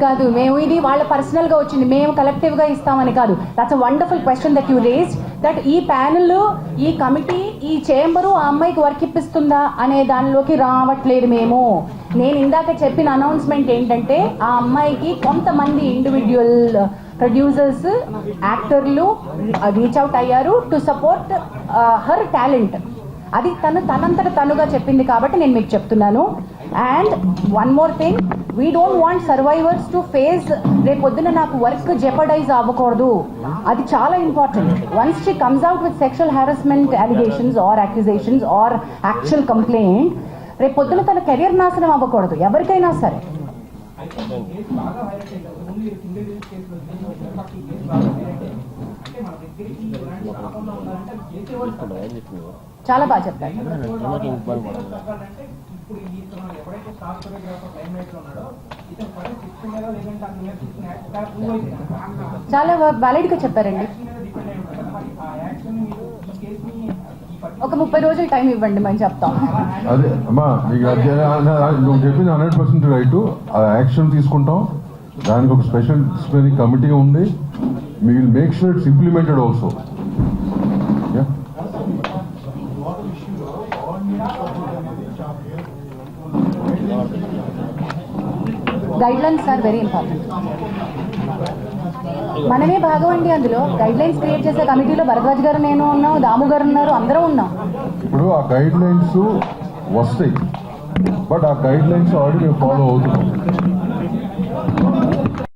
కాదు, మేము ఇది వాళ్ళ పర్సనల్ గా వచ్చింది, మేము కలెక్టివ్ గా ఇస్తామని కాదు. That's a wonderful question that you raised, that ఈ ప్యానెల్, ఈ కమిటీ, ఈ చేంబరు ఆ అమ్మాయికి వర్క్ ఇప్పిస్తుందా అనే దానిలోకి రావట్లేదు మేము. నేను ఇందాక చెప్పిన అనౌన్స్మెంట్ ఏంటంటే, ఆ అమ్మాయికి కొంతమంది ఇండివిజువల్ ప్రొడ్యూసర్స్, యాక్టర్లు రీచ్ అవుట్ అయ్యారు టు సపోర్ట్ హర్ టాలెంట్. అది తనంతట తనుగా చెప్పింది కాబట్టి నేను మీకు చెప్తున్నాను. And one more thing, we don't want survivors to face రేపొద్దున నాకు వర్క్ జెపడైజ్ అవ్వకూడదు. అది చాలా important. Once she comes out with sexual harassment allegations or accusations or actual complaint, రేపొద్దున తన కెరియర్ నాశనం అవ్వకూడదు ఎవరికైనా సరే. చాలా బాగా చెప్పారు. చాలా వ్యాలిడ్ గా చెప్పారండి. ఒక 30 రోజులు టైం ఇవ్వండి, మేము చెప్తాం. అదే అమ్మా, నువ్వు చెప్పింది 100% రైట్. ఆ యాక్షన్ తీసుకుంటాం. దానికి ఒక స్పెషల్ డిసిప్లినరీ కమిటీ ఉంది. We will make sure it's implemented also. Yeah. Guidelines are very important. మనమే భాగం అండి అందులో. గైడ్ లైన్స్ క్రియేట్ చేసే కమిటీలో భరద్వాజ్ గారు, నేను ఉన్నాం, దాము గారు ఉన్నారు, అందరూ ఉన్నాం. ఇప్పుడు ఆ గైడ్ లైన్స్ వస్తాయి, బట్ ఆ గైడ్ లైన్స్ ఆల్రెడీ మేము ఫాలో అవుతున్నాం.